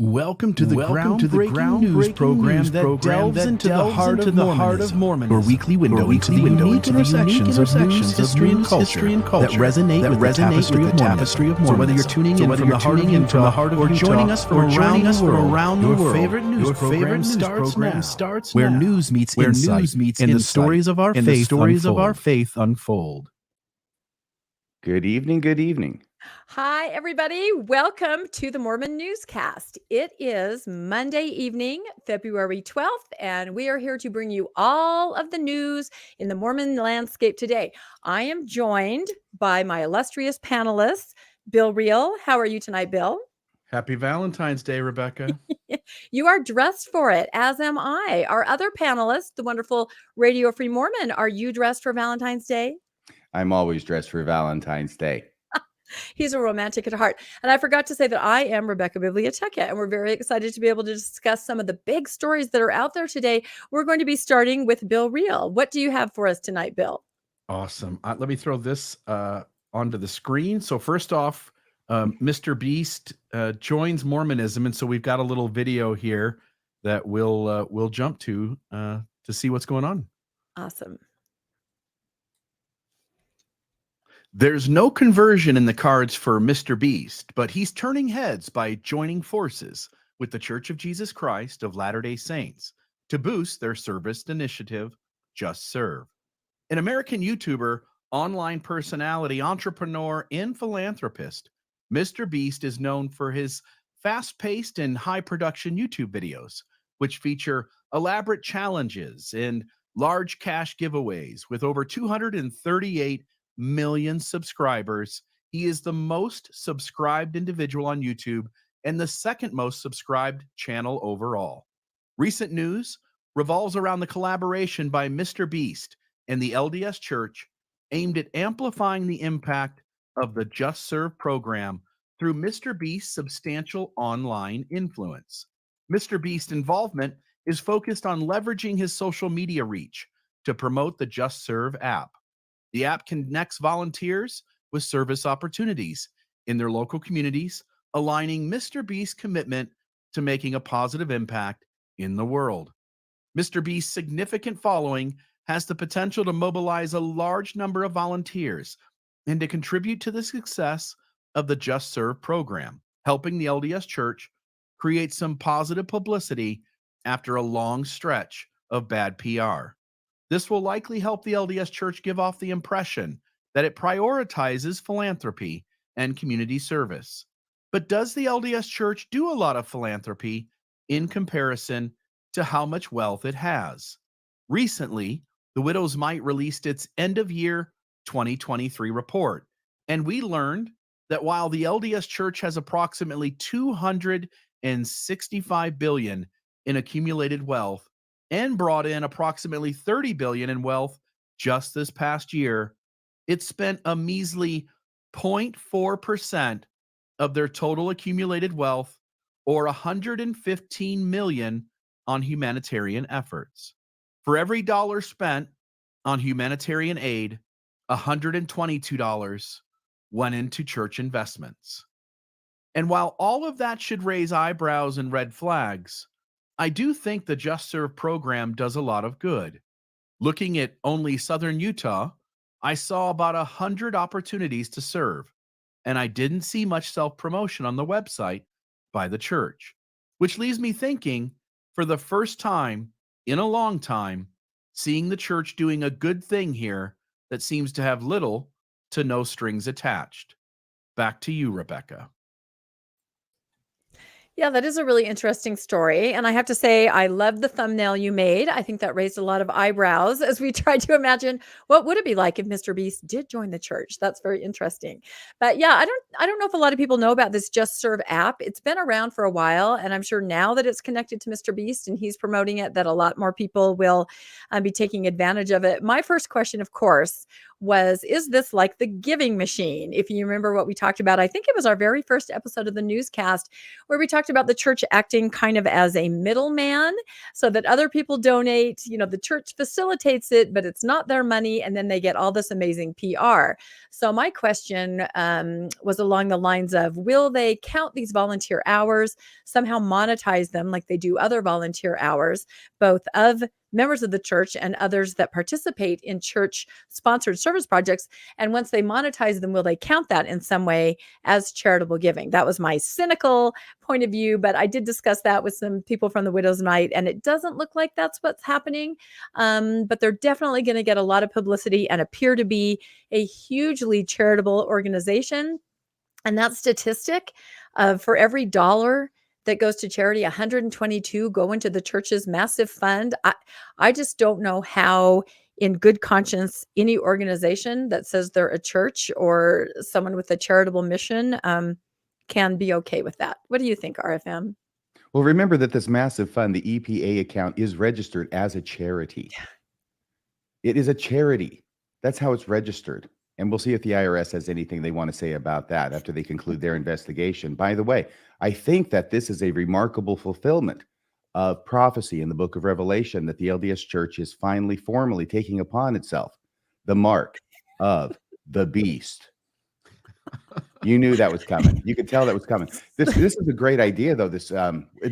Welcome to the groundbreaking news program that delves into the heart of Mormonism, your weekly window into the unique intersections of news, history, and culture that resonate with the tapestry of Mormonism. So whether you're tuning in from the heart of Utah, or joining us from around the world, your favorite news program starts now, where news meets insight, and the stories of our faith unfold. Good evening, good evening. Hi, everybody. Welcome to the Mormon Newscast. It is Monday evening, February 12th, and we are here to bring you all of the news in the Mormon landscape today. I am joined by my illustrious panelists, Bill Reel. How are you tonight, Bill? Happy Valentine's Day, Rebecca. You are dressed for it, as am I. Our other panelists, the wonderful Radio Free Mormon, are you dressed for Valentine's Day? I'm always dressed for Valentine's Day. He's a romantic at heart. And I forgot to say that I am Rebecca Biblioteca, and we're very excited to be able to discuss some of the big stories that are out there today. We're going to be starting with Bill Reel. What do you have for us tonight, Bill? Awesome. Let me throw this onto the screen. So first off, MrBeast joins Mormonism, and so we've got a little video here that we'll jump to see what's going on. Awesome. There's no conversion in the cards for MrBeast, but he's turning heads by joining forces with the Church of Jesus Christ of Latter-day Saints to boost their service initiative, Just Serve. An American YouTuber, online personality, entrepreneur, and philanthropist, MrBeast is known for his fast-paced and high-production YouTube videos, which feature elaborate challenges and large cash giveaways. With over 238 million subscribers, he is the most subscribed individual on YouTube and the second most subscribed channel overall. Recent news revolves around the collaboration by MrBeast and the LDS Church aimed at amplifying the impact of the Just Serve program through MrBeast's substantial online influence. MrBeast's involvement is focused on leveraging his social media reach to promote the Just Serve app. The app connects volunteers with service opportunities in their local communities, aligning MrBeast's commitment to making a positive impact in the world. MrBeast's significant following has the potential to mobilize a large number of volunteers and to contribute to the success of the Just Serve program, helping the LDS Church create some positive publicity after a long stretch of bad PR. This will likely help the LDS Church give off the impression that it prioritizes philanthropy and community service. But does the LDS Church do a lot of philanthropy in comparison to how much wealth it has? Recently, the Widow's Mite released its end-of-year 2023 report, and we learned that while the LDS Church has approximately $265 billion in accumulated wealth, and brought in approximately $30 billion in wealth just this past year, it spent a measly 0.4% of their total accumulated wealth, or $115 million, on humanitarian efforts. For every dollar spent on humanitarian aid, $122 went into church investments. And while all of that should raise eyebrows and red flags, I do think the Just Serve program does a lot of good. Looking at only southern Utah, I saw about 100 opportunities to serve, and I didn't see much self-promotion on the website by the church, which leaves me thinking, for the first time in a long time, seeing the church doing a good thing here that seems to have little to no strings attached. Back to you, Rebecca. Yeah, that is a really interesting story. And I have to say, I love the thumbnail you made. I think that raised a lot of eyebrows as we tried to imagine what would it be like if MrBeast did join the church. That's very interesting. But yeah, I don't know if a lot of people know about this Just Serve app. It's been around for a while, and I'm sure now that it's connected to MrBeast and he's promoting it, that a lot more people will be taking advantage of it. My first question, of course, was, is this like the giving machine? If you remember what we talked about, I think it was our very first episode of the newscast where we talked talked about the church acting kind of as a middleman so that other people donate. The church facilitates it, but it's not their money. And then they get all this amazing PR. So my question was along the lines of, will they count these volunteer hours, somehow monetize them like they do other volunteer hours, both of members of the church and others that participate in church-sponsored service projects? And once they monetize them, will they count that in some way as charitable giving? That was my cynical point of view, but I did discuss that with some people from the Widows' Night, and it doesn't look like that's what's happening. But they're definitely going to get a lot of publicity and appear to be a hugely charitable organization. And that statistic of for every dollar that goes to charity, 122 go into the church's massive fund. I just don't know how, in good conscience, any organization that says they're a church or someone with a charitable mission can be okay with that. What do you think, RFM? Well, remember that this massive fund, the EPA account, is registered as a charity. It is a charity. That's how it's registered. And we'll see if the IRS has anything they want to say about that after they conclude their investigation. By the way, I think that this is a remarkable fulfillment of prophecy in the book of Revelation, that the LDS Church is finally formally taking upon itself the mark of the beast. You knew that was coming. You could tell that was coming. This is a great idea, though. This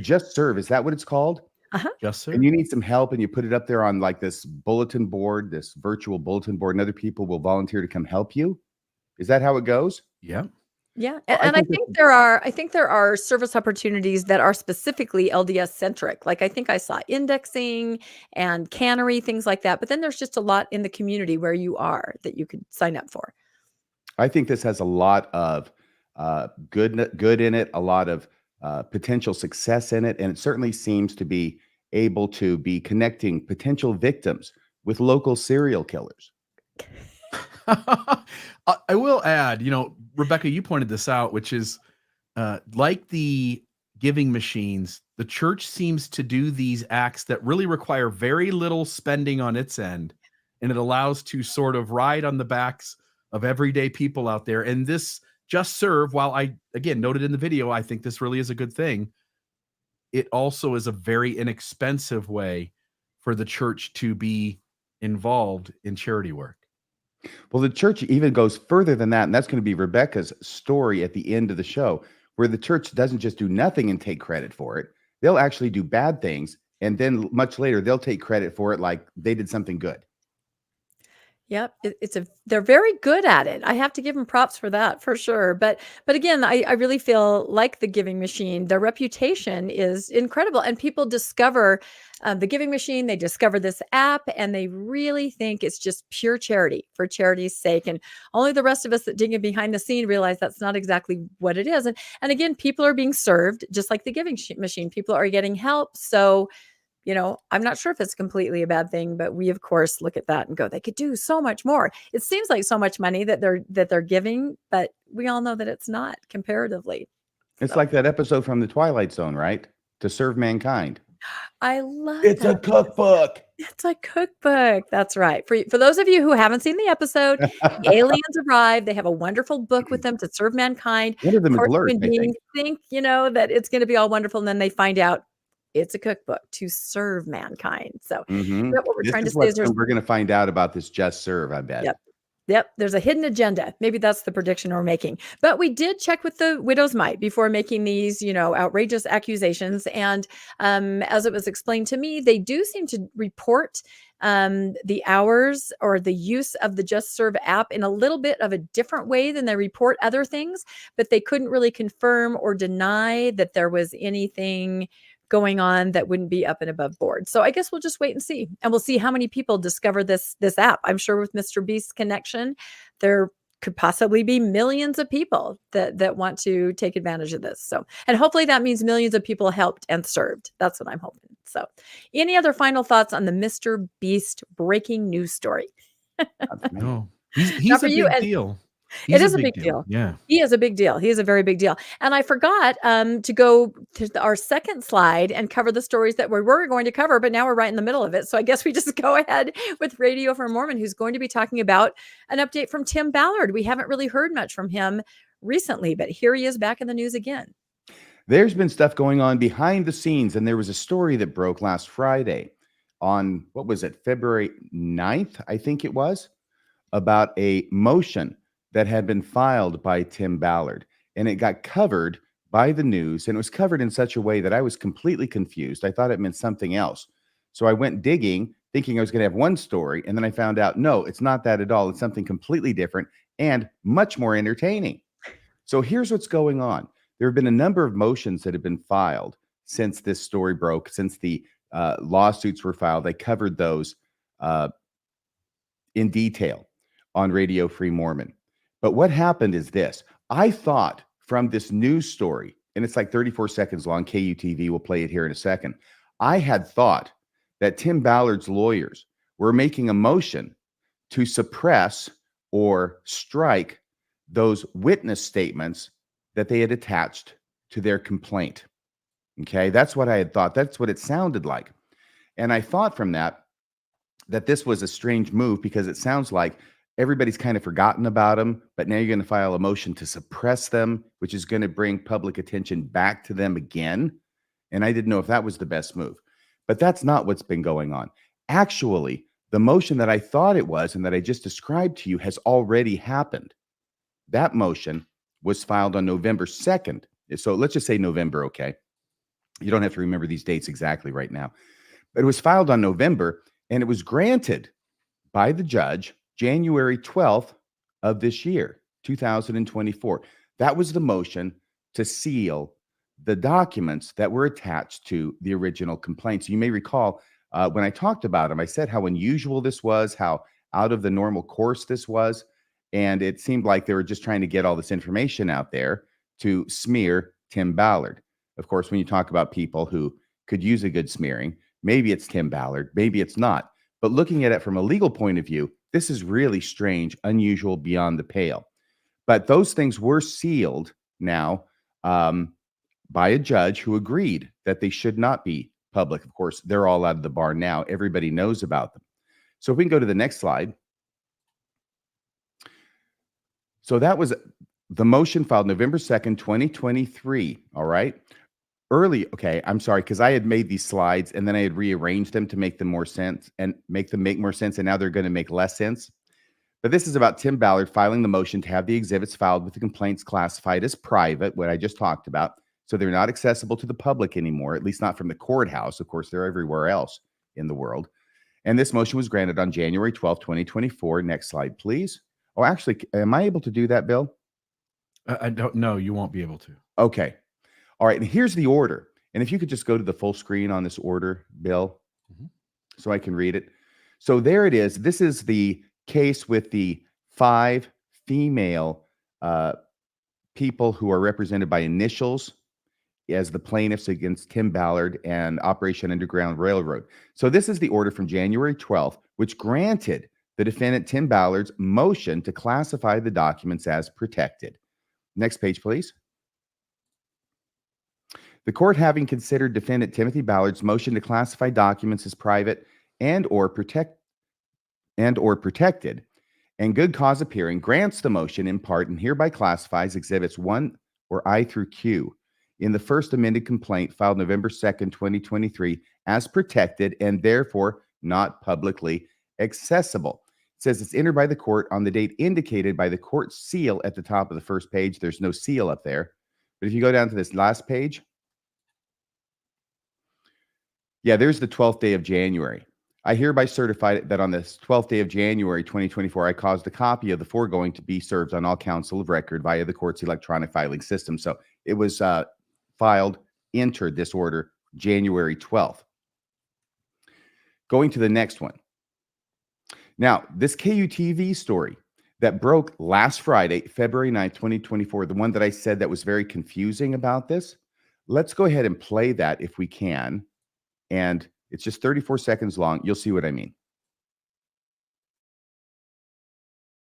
Just Serve, is that what it's called? Just Serve. And you need some help, and you put it up there on like this bulletin board, this virtual bulletin board, and other people will volunteer to come help you. Is that how it goes? Yeah. Yeah. And I think there are service opportunities that are specifically LDS centric. Like I think I saw indexing and cannery, things like that. But then there's just a lot in the community where you are that you could sign up for. I think this has a lot of good in it, a lot of potential success in it, and it certainly seems to be able to be connecting potential victims with local serial killers. I will add, Rebecca, you pointed this out, which is like the giving machines, the church seems to do these acts that really require very little spending on its end, and it allows to sort of ride on the backs of everyday people out there. And this Just Serve, while I, again, noted in the video, I think this really is a good thing, it also is a very inexpensive way for the church to be involved in charity work. Well, the church even goes further than that, and that's going to be Rebecca's story at the end of the show, where the church doesn't just do nothing and take credit for it. They'll actually do bad things, and then much later, they'll take credit for it like they did something good. Yep. They're very good at it. I have to give them props for that for sure. But again, I really feel like the Giving Machine, their reputation is incredible, and people discover the Giving Machine. They discover this app and they really think it's just pure charity for charity's sake. And only the rest of us that dig in behind the scene realize that's not exactly what it is. And again, people are being served just like the Giving Machine. People are getting help. So I'm not sure if it's completely a bad thing, but we of course look at that and go, they could do so much more. It seems like so much money that they're giving, but we all know that it's not comparatively. It's like that episode from The Twilight Zone, right? To serve mankind. I love It's that. a cookbook. It's a cookbook. That's right. For those of you who haven't seen the episode, the aliens arrive. They have a wonderful book with them to serve mankind. One of them is alert, Human beings think that it's going to be all wonderful, and then they find out it's a cookbook to serve mankind. So what we're trying to say is we're going to find out about this Just Serve, I bet. Yep. There's a hidden agenda. Maybe that's the prediction we're making. But we did check with the Widow's Mite before making these, outrageous accusations. And as it was explained to me, they do seem to report the hours or the use of the Just Serve app in a little bit of a different way than they report other things. But they couldn't really confirm or deny that there was anything going on that wouldn't be up and above board. So I guess we'll just wait and see. And we'll see how many people discover this app. I'm sure with MrBeast's connection, there could possibly be millions of people that want to take advantage of this. So, and hopefully that means millions of people helped and served. That's what I'm hoping. So any other final thoughts on the MrBeast breaking news story? No, he's a big deal. It is a big deal. Yeah. He is a big deal. He is a very big deal. And I forgot to go to our second slide and cover the stories that we were going to cover, but now we're right in the middle of it. So I guess we just go ahead with Radio for Mormon, who's going to be talking about an update from Tim Ballard. We haven't really heard much from him recently, but here he is back in the news again. There's been stuff going on behind the scenes, and there was a story that broke last Friday on, what was it, February 9th, I think it was, about a motion that had been filed by Tim Ballard, and it got covered by the news, and it was covered in such a way that I was completely confused. I thought it meant something else. So I went digging, thinking I was going to have one story, and then I found out, no, it's not that at all. It's something completely different and much more entertaining. So here's what's going on. There have been a number of motions that have been filed since this story broke, since the lawsuits were filed. I covered those in detail on Radio Free Mormon. But what happened is this. I thought from this news story, and it's like 34 seconds long, KUTV will play it here in a second. I had thought that Tim Ballard's lawyers were making a motion to suppress or strike those witness statements that they had attached to their complaint. Okay, that's what I had thought. That's what it sounded like. And I thought from that this was a strange move, because it sounds like everybody's kind of forgotten about them, but now you're going to file a motion to suppress them, which is going to bring public attention back to them again. And I didn't know if that was the best move. But that's not what's been going on. Actually, the motion that I thought it was and that I just described to you has already happened. That motion was filed on November 2nd. So let's just say November, okay? You don't have to remember these dates exactly right now. But it was filed on November, and it was granted by the judge January 12th of this year, 2024. That was the motion to seal the documents that were attached to the original complaints. You may recall when I talked about them, I said how unusual this was, how out of the normal course this was. And it seemed like they were just trying to get all this information out there to smear Tim Ballard. Of course, when you talk about people who could use a good smearing, maybe it's Tim Ballard, maybe it's not. But looking at it from a legal point of view, this is really strange, unusual, beyond the pale. But those things were sealed now by a judge who agreed that they should not be public. Of course, they're all out of the bar now. Everybody knows about them. So if we can go to the next slide. So that was the motion filed November 2nd, 2023. All right. Early, okay, I'm sorry, because I had made these slides and then I had rearranged them to make them more sense and make them make more sense. And now they're going to make less sense. But this is about Tim Ballard filing the motion to have the exhibits filed with the complaints classified as private, what I just talked about. So they're not accessible to the public anymore, at least not from the courthouse. Of course, they're everywhere else in the world. And this motion was granted on January 12th, 2024. Next slide, please. Oh, actually, am I able to do that, Bill? I don't know. You won't be able to. Okay. All right. And here's the order. And if you could just go to the full screen on this order, Bill, so I can read it. So there it is. This is the case with the 5 female people who are represented by initials as the plaintiffs against Tim Ballard and Operation Underground Railroad. So this is the order from January 12th, which granted the defendant Tim Ballard's motion to classify the documents as protected. Next page, please. The court, having considered defendant Timothy Ballard's motion to classify documents as private and or protected, and good cause appearing, grants the motion in part and hereby classifies exhibits 1 or I through Q in the first amended complaint filed November 2nd, 2023 as protected and therefore not publicly accessible. It says it's entered by the court on the date indicated by the court seal at the top of the first page. There's no seal up there. But if you go down to this last page, yeah, there's the 12th day of January. I hereby certify that on this 12th day of January, 2024, I caused a copy of the foregoing to be served on all counsel of record via the court's electronic filing system. So it was entered this order January 12th. Going to the next one. Now, this KUTV story that broke last Friday, February 9th, 2024, the one that I said that was very confusing about this, let's go ahead and play that if we can. And it's just 34 seconds long. You'll see what I mean.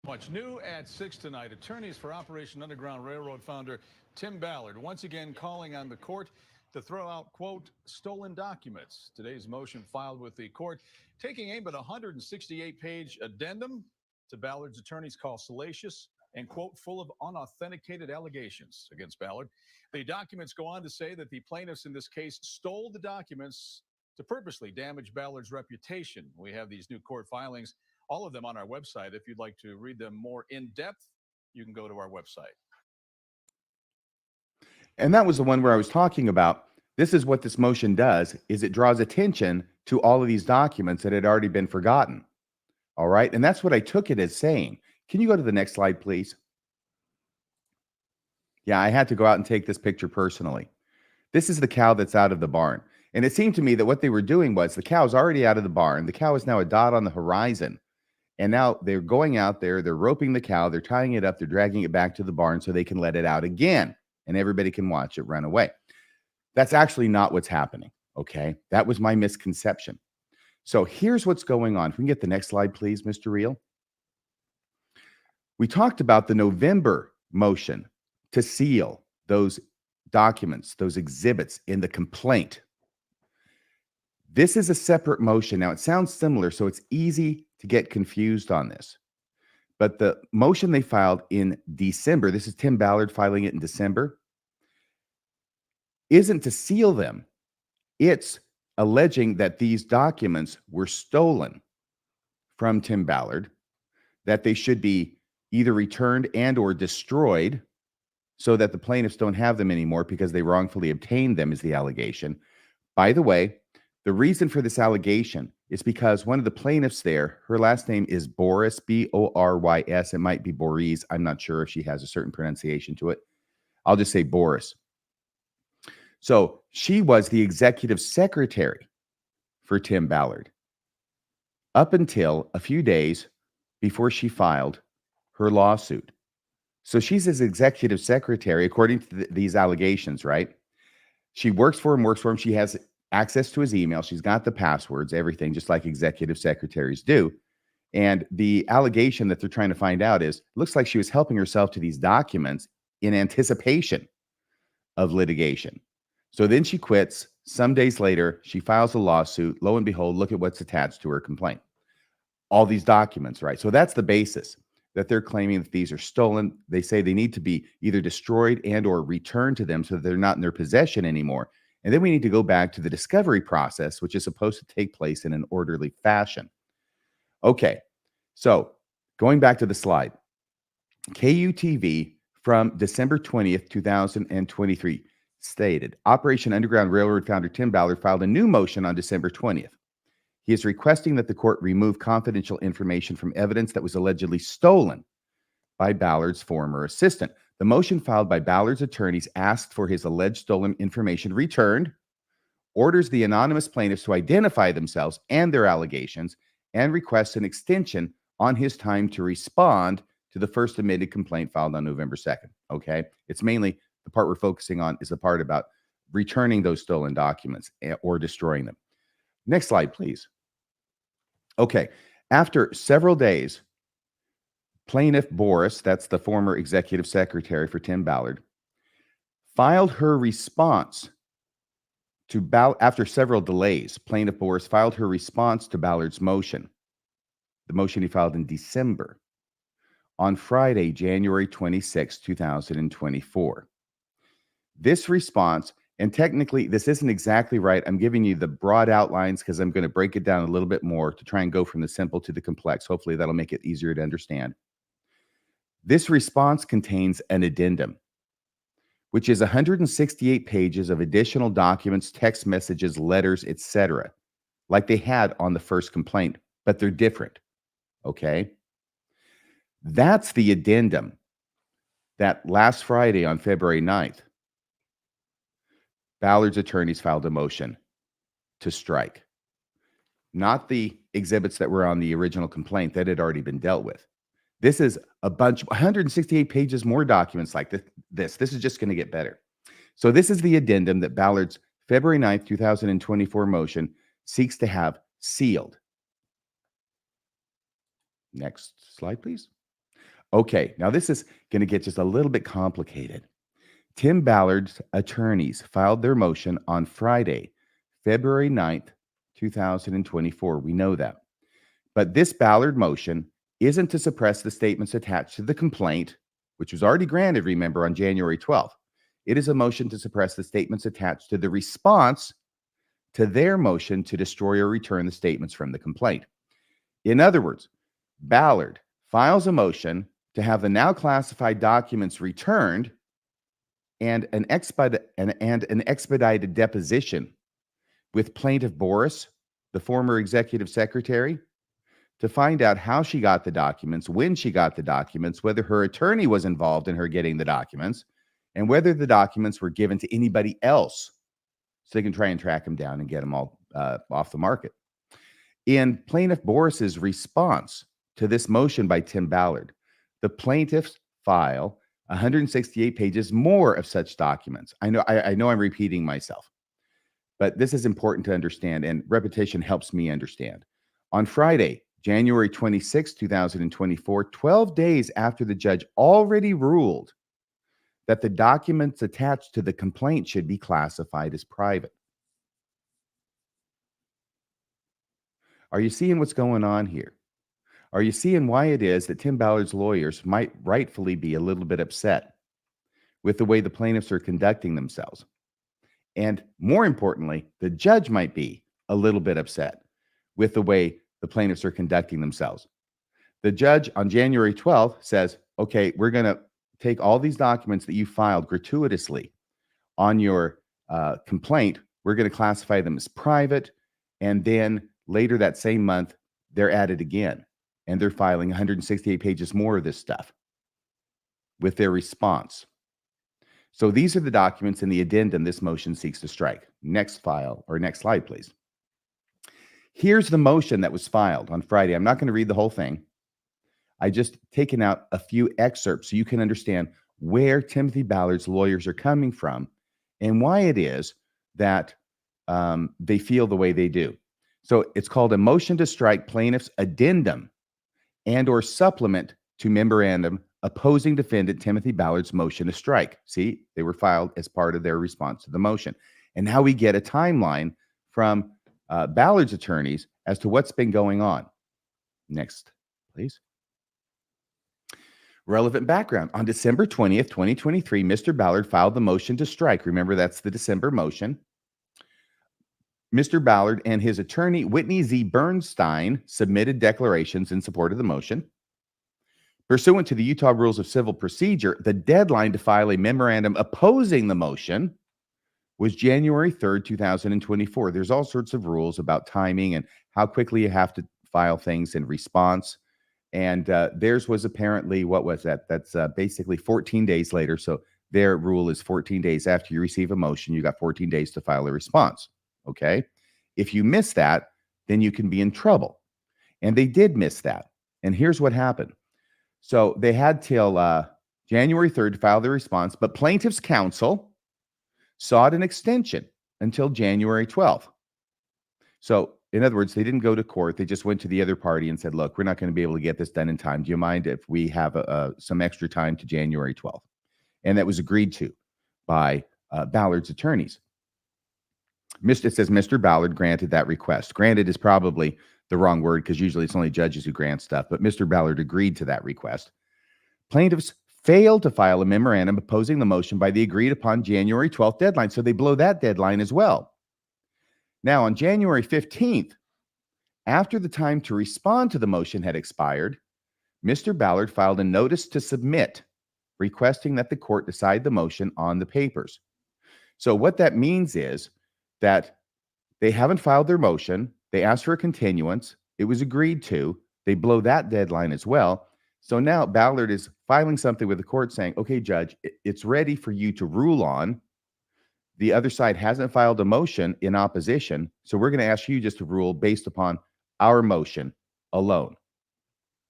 Much new at 6 tonight. Attorneys for Operation Underground Railroad founder Tim Ballard once again calling on the court to throw out, quote, stolen documents. Today's motion filed with the court taking aim at a 168-page addendum to Ballard's attorneys call salacious and, quote, full of unauthenticated allegations against Ballard. The documents go on to say that the plaintiffs in this case stole the documents to purposely damage Ballard's reputation. We have these new court filings, all of them on our website. If you'd like to read them more in depth, you can go to our website. And that was the one where I was talking about. This is what this motion does, is it draws attention to all of these documents that had already been forgotten. All right. And that's what I took it as saying. Can you go to the next slide, please? Yeah, I had to go out and take this picture personally. This is the cow that's out of the barn. And it seemed to me that what they were doing was the cow's already out of the barn. The cow is now a dot on the horizon. And now they're going out there, they're roping the cow, they're tying it up, they're dragging it back to the barn so they can let it out again. And everybody can watch it run away. That's actually not what's happening. Okay. That was my misconception. So here's what's going on. If we can get the next slide, please, Mr. Reel. We talked about the November motion to seal those documents, those exhibits in the complaint. This is a separate motion. Now, it sounds similar, so it's easy to get confused on this. But the motion they filed in December, this is Tim Ballard filing it in December, isn't to seal them. It's alleging that these documents were stolen from Tim Ballard, that they should be either returned and or destroyed so that the plaintiffs don't have them anymore because they wrongfully obtained them, is the allegation. By the way, the reason for this allegation is because one of the plaintiffs there, her last name is Boris, B-O-R-Y-S. It might be Boris. I'm not sure if she has a certain pronunciation to it. I'll just say Boris. So she was the executive secretary for Tim Ballard up until a few days before she filed her lawsuit. So she's his executive secretary, according to these allegations, right? She works for him. She has access to his email. She's got the passwords, everything, just like executive secretaries do. And the allegation that they're trying to find out is, looks like she was helping herself to these documents in anticipation of litigation. So then she quits. Some days later, she files a lawsuit. Lo and behold, look at what's attached to her complaint. All these documents, right? So that's the basis that they're claiming that these are stolen. They say they need to be either destroyed and or returned to them so that they're not in their possession anymore. And then we need to go back to the discovery process, which is supposed to take place in an orderly fashion. Okay, so going back to the slide, KUTV from December 20th, 2023 stated, Operation Underground Railroad founder Tim Ballard filed a new motion on December 20th. He is requesting that the court remove confidential information from evidence that was allegedly stolen by Ballard's former assistant. The motion filed by Ballard's attorneys asked for his alleged stolen information returned, orders the anonymous plaintiffs to identify themselves and their allegations, and requests an extension on his time to respond to the first amended complaint filed on November 2nd. Okay? It's mainly the part we're focusing on is the part about returning those stolen documents or destroying them. Next slide, please. Okay. After several days, Plaintiff Boris, that's the former executive secretary for Tim Ballard, filed her response to Ballard. After several delays, Plaintiff Boris filed her response to Ballard's motion, the motion he filed in December, on Friday, January 26, 2024. This response, and technically this isn't exactly right. I'm giving you the broad outlines because I'm going to break it down a little bit more to try and go from the simple to the complex. Hopefully that'll make it easier to understand. This response contains an addendum, which is 168 pages of additional documents, text messages, letters, etc., like they had on the first complaint, but they're different. Okay? That's the addendum that last Friday on February 9th, Ballard's attorneys filed a motion to strike. Not the exhibits that were on the original complaint that had already been dealt with. This is a bunch, 168 pages more documents like this. This is just going to get better. So this is the addendum that Ballard's February 9th, 2024 motion seeks to have sealed. Next slide, please. Okay, now this is going to get just a little bit complicated. Tim Ballard's attorneys filed their motion on Friday, February 9th, 2024. We know that. But this Ballard motion isn't to suppress the statements attached to the complaint which was already granted, remember, on January 12th. It is a motion to suppress the statements attached to the response to their motion to destroy or return the statements from the complaint. In other words, Ballard files a motion to have the now classified documents returned and an expedited deposition with plaintiff Boris, the former executive secretary, to find out how she got the documents, when she got the documents, whether her attorney was involved in her getting the documents, and whether the documents were given to anybody else, so they can try and track them down and get them all off the market. In plaintiff Boris's response to this motion by Tim Ballard, the plaintiffs file 168 pages more of such documents. I know I'm repeating myself, but this is important to understand, and repetition helps me understand. On Friday, January 26, 2024, 12 days after the judge already ruled that the documents attached to the complaint should be classified as private. Are you seeing what's going on here? Are you seeing why it is that Tim Ballard's lawyers might rightfully be a little bit upset with the way the plaintiffs are conducting themselves? And more importantly, the judge might be a little bit upset with the way the plaintiffs are conducting themselves. The judge on January 12th says, okay, we're going to take all these documents that you filed gratuitously on your complaint. We're going to classify them as private. And then later that same month, they're added again. And they're filing 168 pages more of this stuff with their response. So these are the documents in the addendum this motion seeks to strike. Next file, or next slide, please. Here's the motion that was filed on Friday. I'm not going to read the whole thing. I just taken out a few excerpts so you can understand where Timothy Ballard's lawyers are coming from and why it is that they feel the way they do. So it's called a motion to strike plaintiff's addendum and or supplement to memorandum opposing defendant Timothy Ballard's motion to strike. See, they were filed as part of their response to the motion. And now we get a timeline from Ballard's attorneys as to what's been going on. Next, please. Relevant background. On December 20th, 2023, Mr. Ballard filed the motion to strike. Remember, that's the December motion. Mr. Ballard and his attorney, Whitney Z. Bernstein, submitted declarations in support of the motion. Pursuant to the Utah Rules of Civil Procedure, the deadline to file a memorandum opposing the motion was January 3rd, 2024. There's all sorts of rules about timing and how quickly you have to file things in response. And theirs was apparently, what was that? That's basically 14 days later. So their rule is 14 days after you receive a motion, you got 14 days to file a response. Okay. If you miss that, then you can be in trouble. And they did miss that. And here's what happened. So they had till January 3rd to file the response, but plaintiff's counsel sought an extension until January 12th. So in other words, they didn't go to court. They just went to the other party and said, look, we're not going to be able to get this done in time. Do you mind if we have some extra time to January 12th? And that was agreed to by Ballard's attorneys. It says Mr. Ballard granted that request. Granted is probably the wrong word because usually it's only judges who grant stuff, but Mr. Ballard agreed to that request. Plaintiffs failed to file a memorandum opposing the motion by the agreed upon January 12th deadline, so they blow that deadline as well. Now, on January 15th, after the time to respond to the motion had expired, Mr. Ballard filed a notice to submit, requesting that the court decide the motion on the papers. So what that means is that they haven't filed their motion. They asked for a continuance. It was agreed to. They blow that deadline as well. So now Ballard is filing something with the court saying, okay, judge, it's ready for you to rule on. The other side hasn't filed a motion in opposition. So we're going to ask you just to rule based upon our motion alone.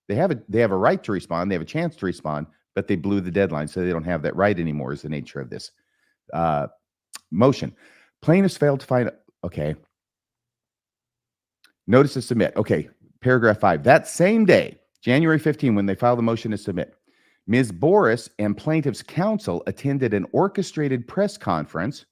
They have a right to respond. They have a chance to respond, but they blew the deadline. So they don't have that right anymore is the nature of this motion. Plaintiffs failed to find, okay. Notice to submit. Okay, paragraph 5. That same day, January 15, when they filed the motion to submit, Ms. Boris and plaintiff's counsel attended an orchestrated press conference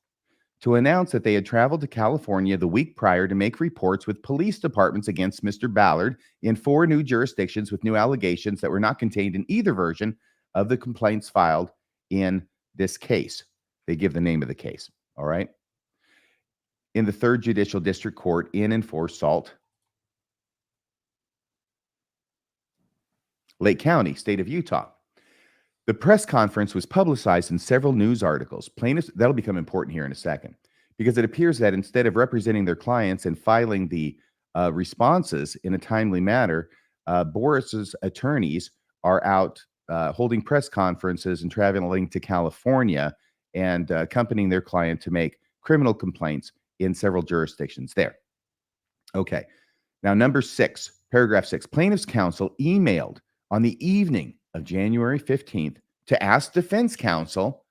to announce that they had traveled to California the week prior to make reports with police departments against Mr. Ballard in 4 new jurisdictions with new allegations that were not contained in either version of the complaints filed in this case. They give the name of the case, all right? In the 3rd Judicial District Court in and for Salt Lake County, state of Utah. The press conference was publicized in several news articles. Plaintiffs, that'll become important here in a second, because it appears that instead of representing their clients and filing the responses in a timely manner, Boris's attorneys are out holding press conferences and traveling to California and accompanying their client to make criminal complaints in several jurisdictions there. Okay. Now, number 6, paragraph 6, plaintiff's counsel emailed on the evening of January 15th to ask defense counsel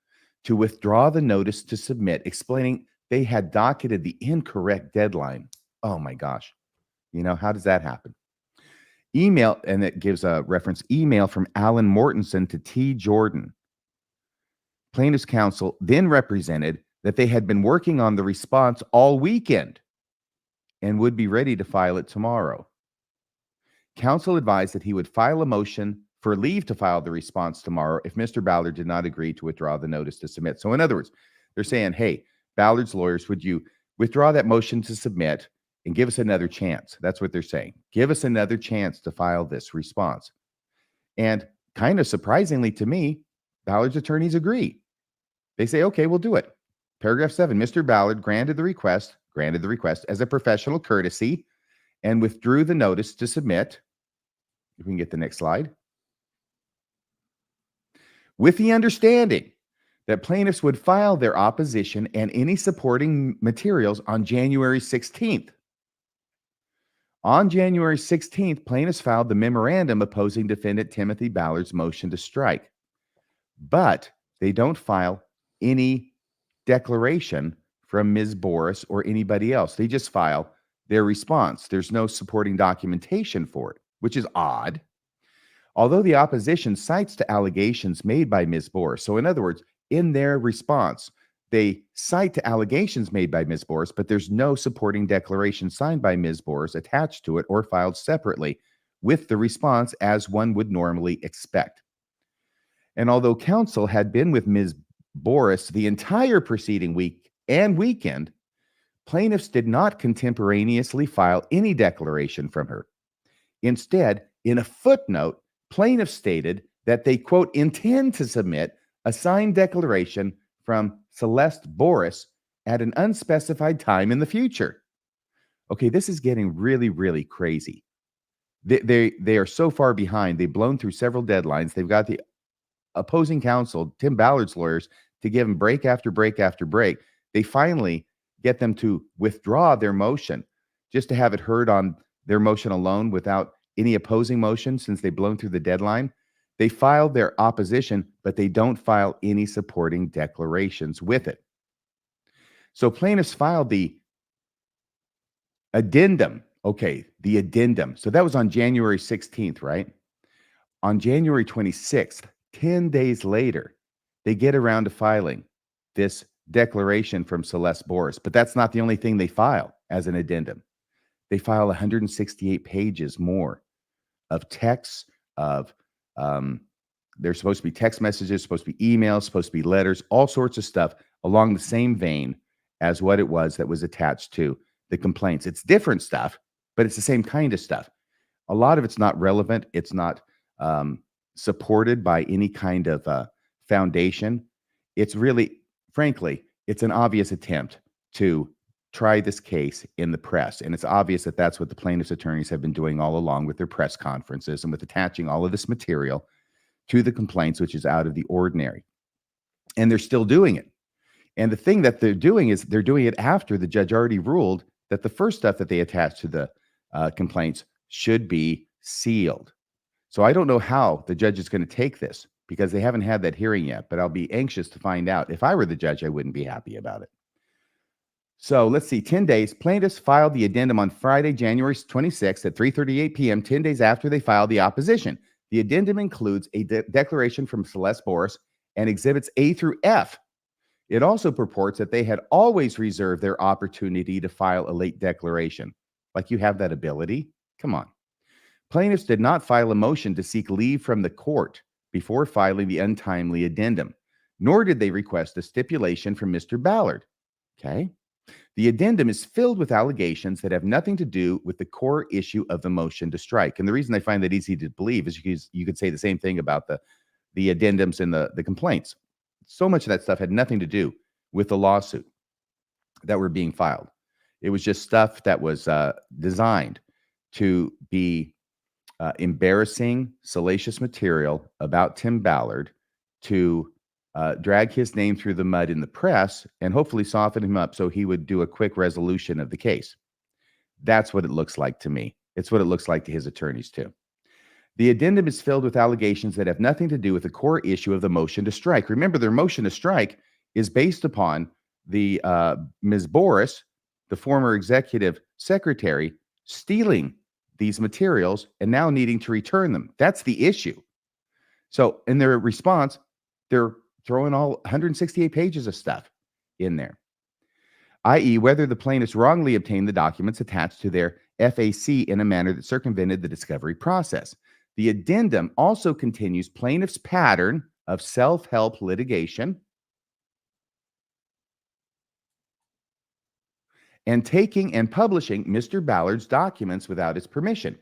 to withdraw the notice to submit, explaining they had docketed the incorrect deadline. Oh my gosh. You know, how does that happen? Email, and it gives a reference, email from Alan Mortensen to T. Jordan. Plaintiff's counsel then represented that they had been working on the response all weekend and would be ready to file it tomorrow. Counsel advised that he would file a motion for leave to file the response tomorrow if Mr. Ballard did not agree to withdraw the notice to submit. So in other words, they're saying, hey, Ballard's lawyers, would you withdraw that motion to submit and give us another chance? That's what they're saying. Give us another chance to file this response. And kind of surprisingly to me, Ballard's attorneys agree. They say, okay, we'll do it. Paragraph 7, Mr. Ballard granted the request as a professional courtesy and withdrew the notice to submit. If we can get the next slide. With the understanding that plaintiffs would file their opposition and any supporting materials on January 16th. On January 16th, plaintiffs filed the memorandum opposing defendant Timothy Ballard's motion to strike. But they don't file any declaration from Ms. Boris or anybody else. They just file their response. There's no supporting documentation for it, which is odd. Although the opposition cites to allegations made by Ms. Boris. So in other words, in their response, they cite to allegations made by Ms. Boris, but there's no supporting declaration signed by Ms. Boris attached to it or filed separately with the response as one would normally expect. And although counsel had been with Ms. Boris the entire preceding week and weekend, plaintiffs did not contemporaneously file any declaration from her. Instead, in a footnote, plaintiffs stated that they, quote, intend to submit a signed declaration from Celeste Boris at an unspecified time in the future. Okay, this is getting really, really crazy. They are so far behind. They've blown through several deadlines. They've got the opposing counsel, Tim Ballard's lawyers, to give them break after break after break. They finally get them to withdraw their motion just to have it heard on their motion alone without any opposing motion since they've blown through the deadline. They filed their opposition, but they don't file any supporting declarations with it. So plaintiffs filed the addendum. Okay, the addendum. So that was on January 16th, right? On January 26th, 10 days later, they get around to filing this declaration from Celeste Boris. But that's not the only thing they file as an addendum. They file 168 pages more of texts, of there's supposed to be text messages, supposed to be emails, supposed to be letters, all sorts of stuff along the same vein as what it was that was attached to the complaints. It's different stuff, but it's the same kind of stuff. A lot of it's not relevant. It's not supported by any kind of foundation. It's really, frankly, it's an obvious attempt to try this case in the press. And it's obvious that that's what the plaintiff's attorneys have been doing all along with their press conferences and with attaching all of this material to the complaints, which is out of the ordinary. And they're still doing it. And the thing that they're doing is they're doing it after the judge already ruled that the first stuff that they attach to the complaints should be sealed. So I don't know how the judge is going to take this because they haven't had that hearing yet, but I'll be anxious to find out. If I were the judge, I wouldn't be happy about it. So let's see, 10 days. Plaintiffs filed the addendum on Friday, January 26th at 3:38 p.m., 10 days after they filed the opposition. The addendum includes a declaration from Celeste Boris and exhibits A through F. It also purports that they had always reserved their opportunity to file a late declaration. Like you have that ability? Come on. Plaintiffs did not file a motion to seek leave from the court before filing the untimely addendum, nor did they request a stipulation from Mr. Ballard. Okay. The addendum is filled with allegations that have nothing to do with the core issue of the motion to strike. And the reason I find that easy to believe is because you could say the same thing about the addendums and the complaints. So much of that stuff had nothing to do with the lawsuit that were being filed. It was just stuff that was designed to be embarrassing, salacious material about Tim Ballard to drag his name through the mud in the press and hopefully soften him up so he would do a quick resolution of the case. That's what it looks like to me. It's what it looks like to his attorneys too. The addendum is filled with allegations that have nothing to do with the core issue of the motion to strike. Remember, their motion to strike is based upon the Ms. Boris, the former executive secretary, stealing these materials and now needing to return them. That's the issue. So in their response, they're throwing all 168 pages of stuff in there, i.e., whether the plaintiffs wrongly obtained the documents attached to their FAC in a manner that circumvented the discovery process. The addendum also continues plaintiffs' pattern of self-help litigation and taking and publishing Mr. Ballard's documents without his permission.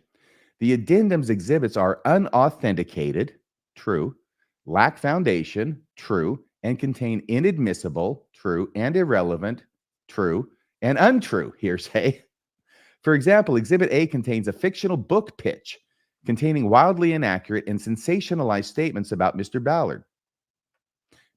The addendum's exhibits are unauthenticated, true, lack foundation, true, and contain inadmissible, true, and irrelevant, true, and untrue hearsay. For example, Exhibit A contains a fictional book pitch containing wildly inaccurate and sensationalized statements about Mr. Ballard.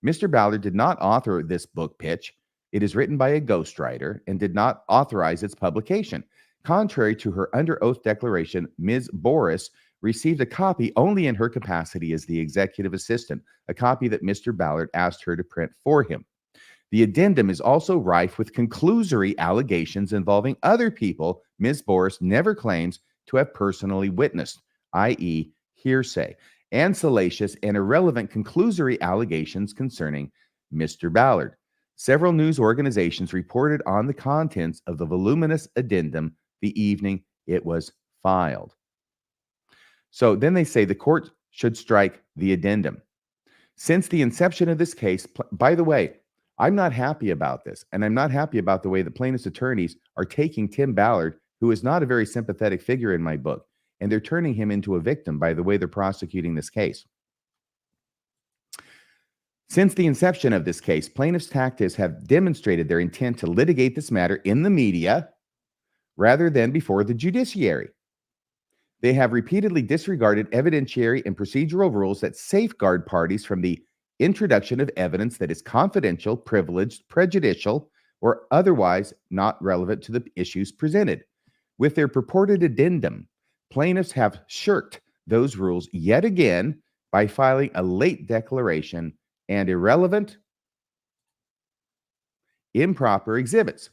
Mr. Ballard did not author this book pitch. It is written by a ghostwriter and did not authorize its publication. Contrary to her under oath declaration, Ms. Boris received a copy only in her capacity as the executive assistant, a copy that Mr. Ballard asked her to print for him. The addendum is also rife with conclusory allegations involving other people Ms. Boris never claims to have personally witnessed, i.e., hearsay, and salacious and irrelevant conclusory allegations concerning Mr. Ballard. Several news organizations reported on the contents of the voluminous addendum the evening it was filed. So then they say the court should strike the addendum. Since the inception of this case, by the way, I'm not happy about this, and I'm not happy about the way the plaintiff's attorneys are taking Tim Ballard, who is not a very sympathetic figure in my book, and they're turning him into a victim by the way they're prosecuting this case. Since the inception of this case, plaintiffs' tactics have demonstrated their intent to litigate this matter in the media rather than before the judiciary. They have repeatedly disregarded evidentiary and procedural rules that safeguard parties from the introduction of evidence that is confidential, privileged, prejudicial, or otherwise not relevant to the issues presented. With their purported addendum, plaintiffs have shirked those rules yet again by filing a late declaration and irrelevant, improper exhibits.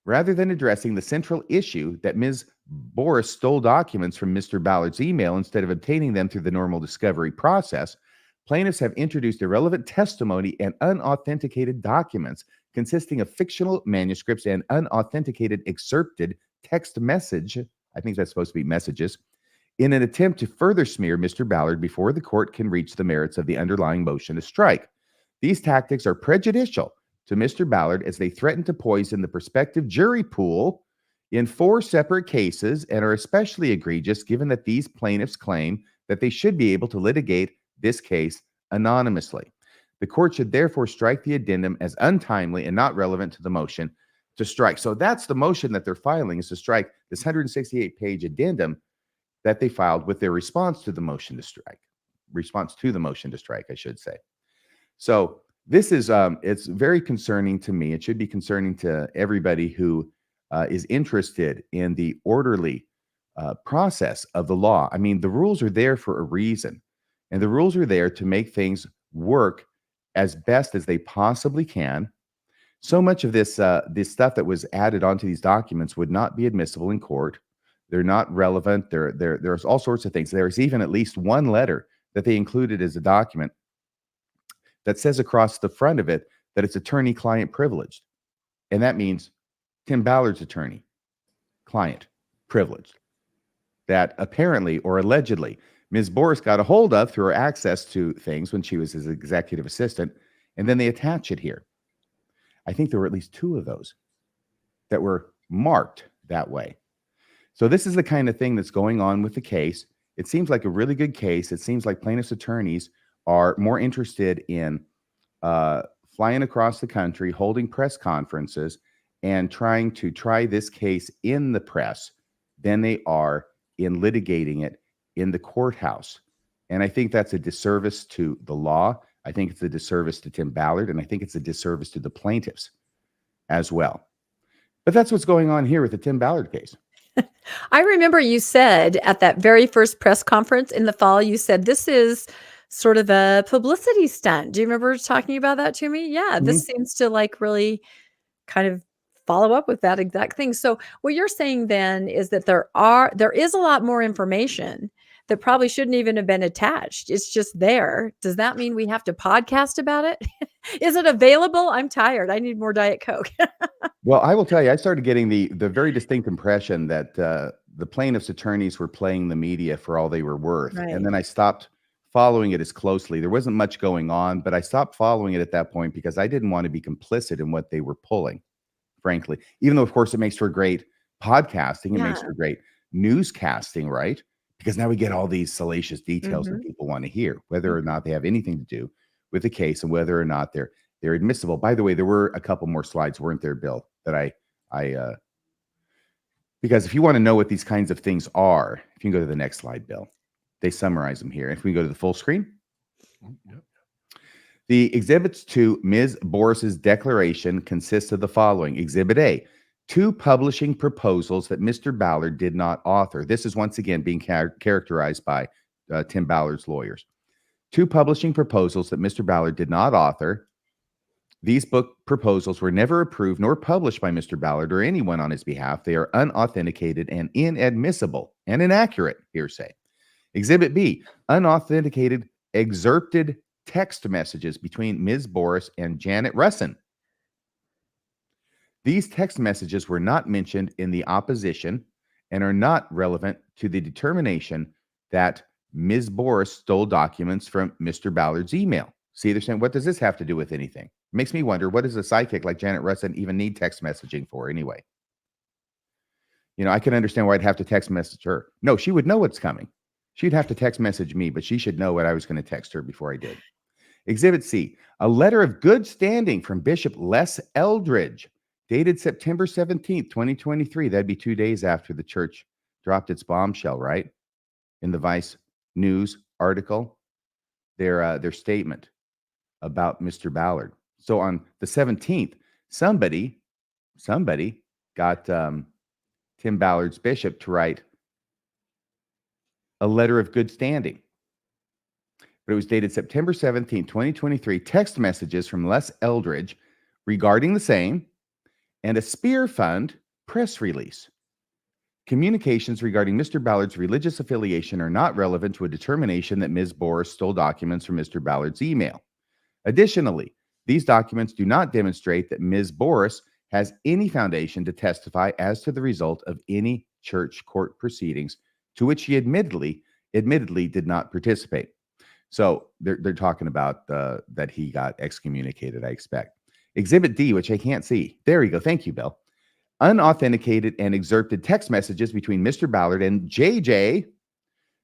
Rather than addressing the central issue that Ms. Boris stole documents from Mr. Ballard's email instead of obtaining them through the normal discovery process, plaintiffs have introduced irrelevant testimony and unauthenticated documents consisting of fictional manuscripts and unauthenticated excerpted text message, I think that's supposed to be messages, in an attempt to further smear Mr. Ballard before the court can reach the merits of the underlying motion to strike. These tactics are prejudicial to Mr. Ballard as they threaten to poison the prospective jury pool in 4 separate cases and are especially egregious given that these plaintiffs claim that they should be able to litigate this case anonymously. The court should therefore strike the addendum as untimely and not relevant to the motion to strike. So that's the motion that they're filing, is to strike this 168-page addendum that they filed with their response to the motion to strike. Response to the motion to strike, I should say. So this is, it's very concerning to me. It should be concerning to everybody who is interested in the orderly process of the law. I mean, the rules are there for a reason, and the rules are there to make things work as best as they possibly can. So much of this stuff that was added onto these documents would not be admissible in court. They're not relevant. There's all sorts of things. There's even at least one letter that they included as a document that says across the front of it that it's attorney-client privileged. And that means Tim Ballard's attorney, client, privileged. That apparently or allegedly Ms. Boris got a hold of through her access to things when she was his executive assistant, and then they attach it here. I think there were at least 2 of those that were marked that way. So this is the kind of thing that's going on with the case. It seems like a really good case. It seems like plaintiffs' attorneys are more interested in flying across the country, holding press conferences, and trying to try this case in the press than they are in litigating it in the courthouse. And I think that's a disservice to the law. I think it's a disservice to Tim Ballard, and I think it's a disservice to the plaintiffs as well. But that's what's going on here with the Tim Ballard case. I remember you said at that very first press conference in the fall, you said this is sort of a publicity stunt. Do you remember talking about that to me? Yeah, this seems to like really kind of follow up with that exact thing. So what you're saying then is that there is a lot more information that probably shouldn't even have been attached. It's just there. Does that mean we have to podcast about it? Is it available? I'm tired. I need more Diet Coke. Well, I will tell you, I started getting the very distinct impression that the plaintiffs' attorneys were playing the media for all they were worth. Right. And then I stopped following it as closely. There wasn't much going on, but I stopped following it at that point because I didn't want to be complicit in what they were pulling, frankly. Even though, of course, it makes for great podcasting. It makes for great newscasting, right? Because now we get all these salacious details that people want to hear, whether or not they have anything to do with the case and whether or not they're admissible. By the way, there were a couple more slides, weren't there, Bill, that I because if you want to know what these kinds of things are, if you can go to the next slide, Bill, they summarize them here. If we go to the full screen. Yep. The exhibits to Ms. Boris's declaration consist of the following. Exhibit A, 2 publishing proposals that Mr. Ballard did not author. This is once again being characterized by Tim Ballard's lawyers. 2 publishing proposals that Mr. Ballard did not author. These book proposals were never approved nor published by Mr. Ballard or anyone on his behalf. They are unauthenticated and inadmissible and inaccurate hearsay. Exhibit B, unauthenticated excerpted text messages between Ms. Boris and Janet Russin. These text messages were not mentioned in the opposition and are not relevant to the determination that Ms. Boris stole documents from Mr. Ballard's email. See, they're saying, what does this have to do with anything? It makes me wonder, what does a psychic like Janet Russin even need text messaging for anyway? You know, I can understand why I'd have to text message her. No, she would know what's coming. She'd have to text message me, but she should know what I was going to text her before I did. Exhibit C, a letter of good standing from Bishop Les Eldridge, dated September 17th, 2023. That'd be 2 days after the church dropped its bombshell, right? In the Vice News article, their statement about Mr. Ballard. So on the 17th, somebody got Tim Ballard's bishop to write a letter of good standing. But it was dated September 17th, 2023, text messages from Les Eldridge regarding the same, and a Spear Fund press release. Communications regarding Mr. Ballard's religious affiliation are not relevant to a determination that Ms. Boris stole documents from Mr. Ballard's email. Additionally, these documents do not demonstrate that Ms. Boris has any foundation to testify as to the result of any church court proceedings to which she admittedly did not participate. So they're talking about that he got excommunicated, I expect. Exhibit D, which I can't see. There you go. Thank you, Bill. Unauthenticated and excerpted text messages between Mr. Ballard and JJ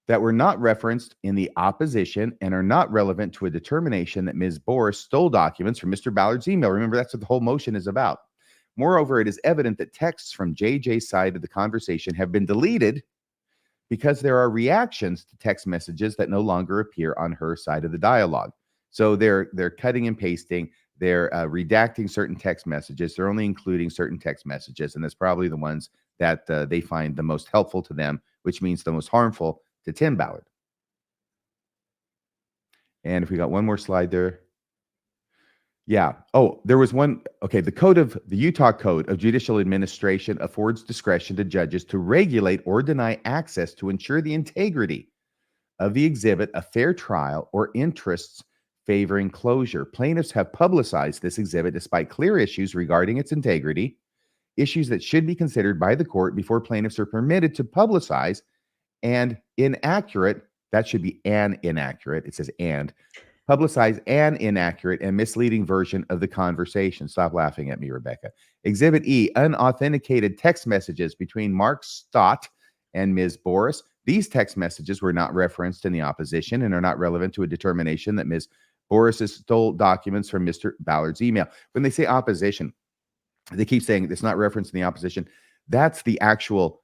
that were not referenced in the opposition and are not relevant to a determination that Ms. Boris stole documents from Mr. Ballard's email. Remember, that's what the whole motion is about. Moreover, it is evident that texts from JJ's side of the conversation have been deleted because there are reactions to text messages that no longer appear on her side of the dialogue. So they're cutting and pasting. They're redacting certain text messages. They're only including certain text messages, and that's probably the ones that they find the most helpful to them, which means the most harmful to Tim Ballard. And if we got one more slide there. Yeah. Oh, there was one. Okay. The Utah Code of Judicial Administration affords discretion to judges to regulate or deny access to ensure the integrity of the exhibit, a fair trial, or interests favoring closure. Plaintiffs have publicized this exhibit despite clear issues regarding its integrity, issues that should be considered by the court before plaintiffs are permitted to publicize, and inaccurate That should be an inaccurate. It says and. Publicize an inaccurate and misleading version of the conversation. Stop laughing at me, Rebecca. Exhibit E, unauthenticated text messages between Mark Stott and Ms. Boris. These text messages were not referenced in the opposition and are not relevant to a determination that Ms. Boris stole documents from Mr. Ballard's email. When they say opposition, they keep saying it's not referenced in the opposition. That's the actual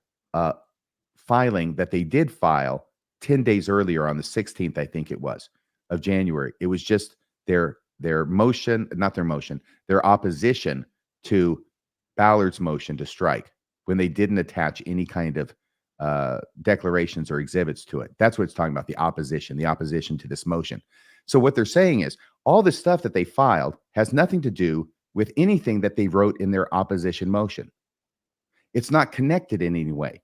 filing that they did file 10 days earlier on the 16th, I think it was, of January. It was just their motion, not their motion, their opposition to Ballard's motion to strike when they didn't attach any kind of declarations or exhibits to it. That's what it's talking about, the opposition to this motion. So what they're saying is all the stuff that they filed has nothing to do with anything that they wrote in their opposition motion. It's not connected in any way.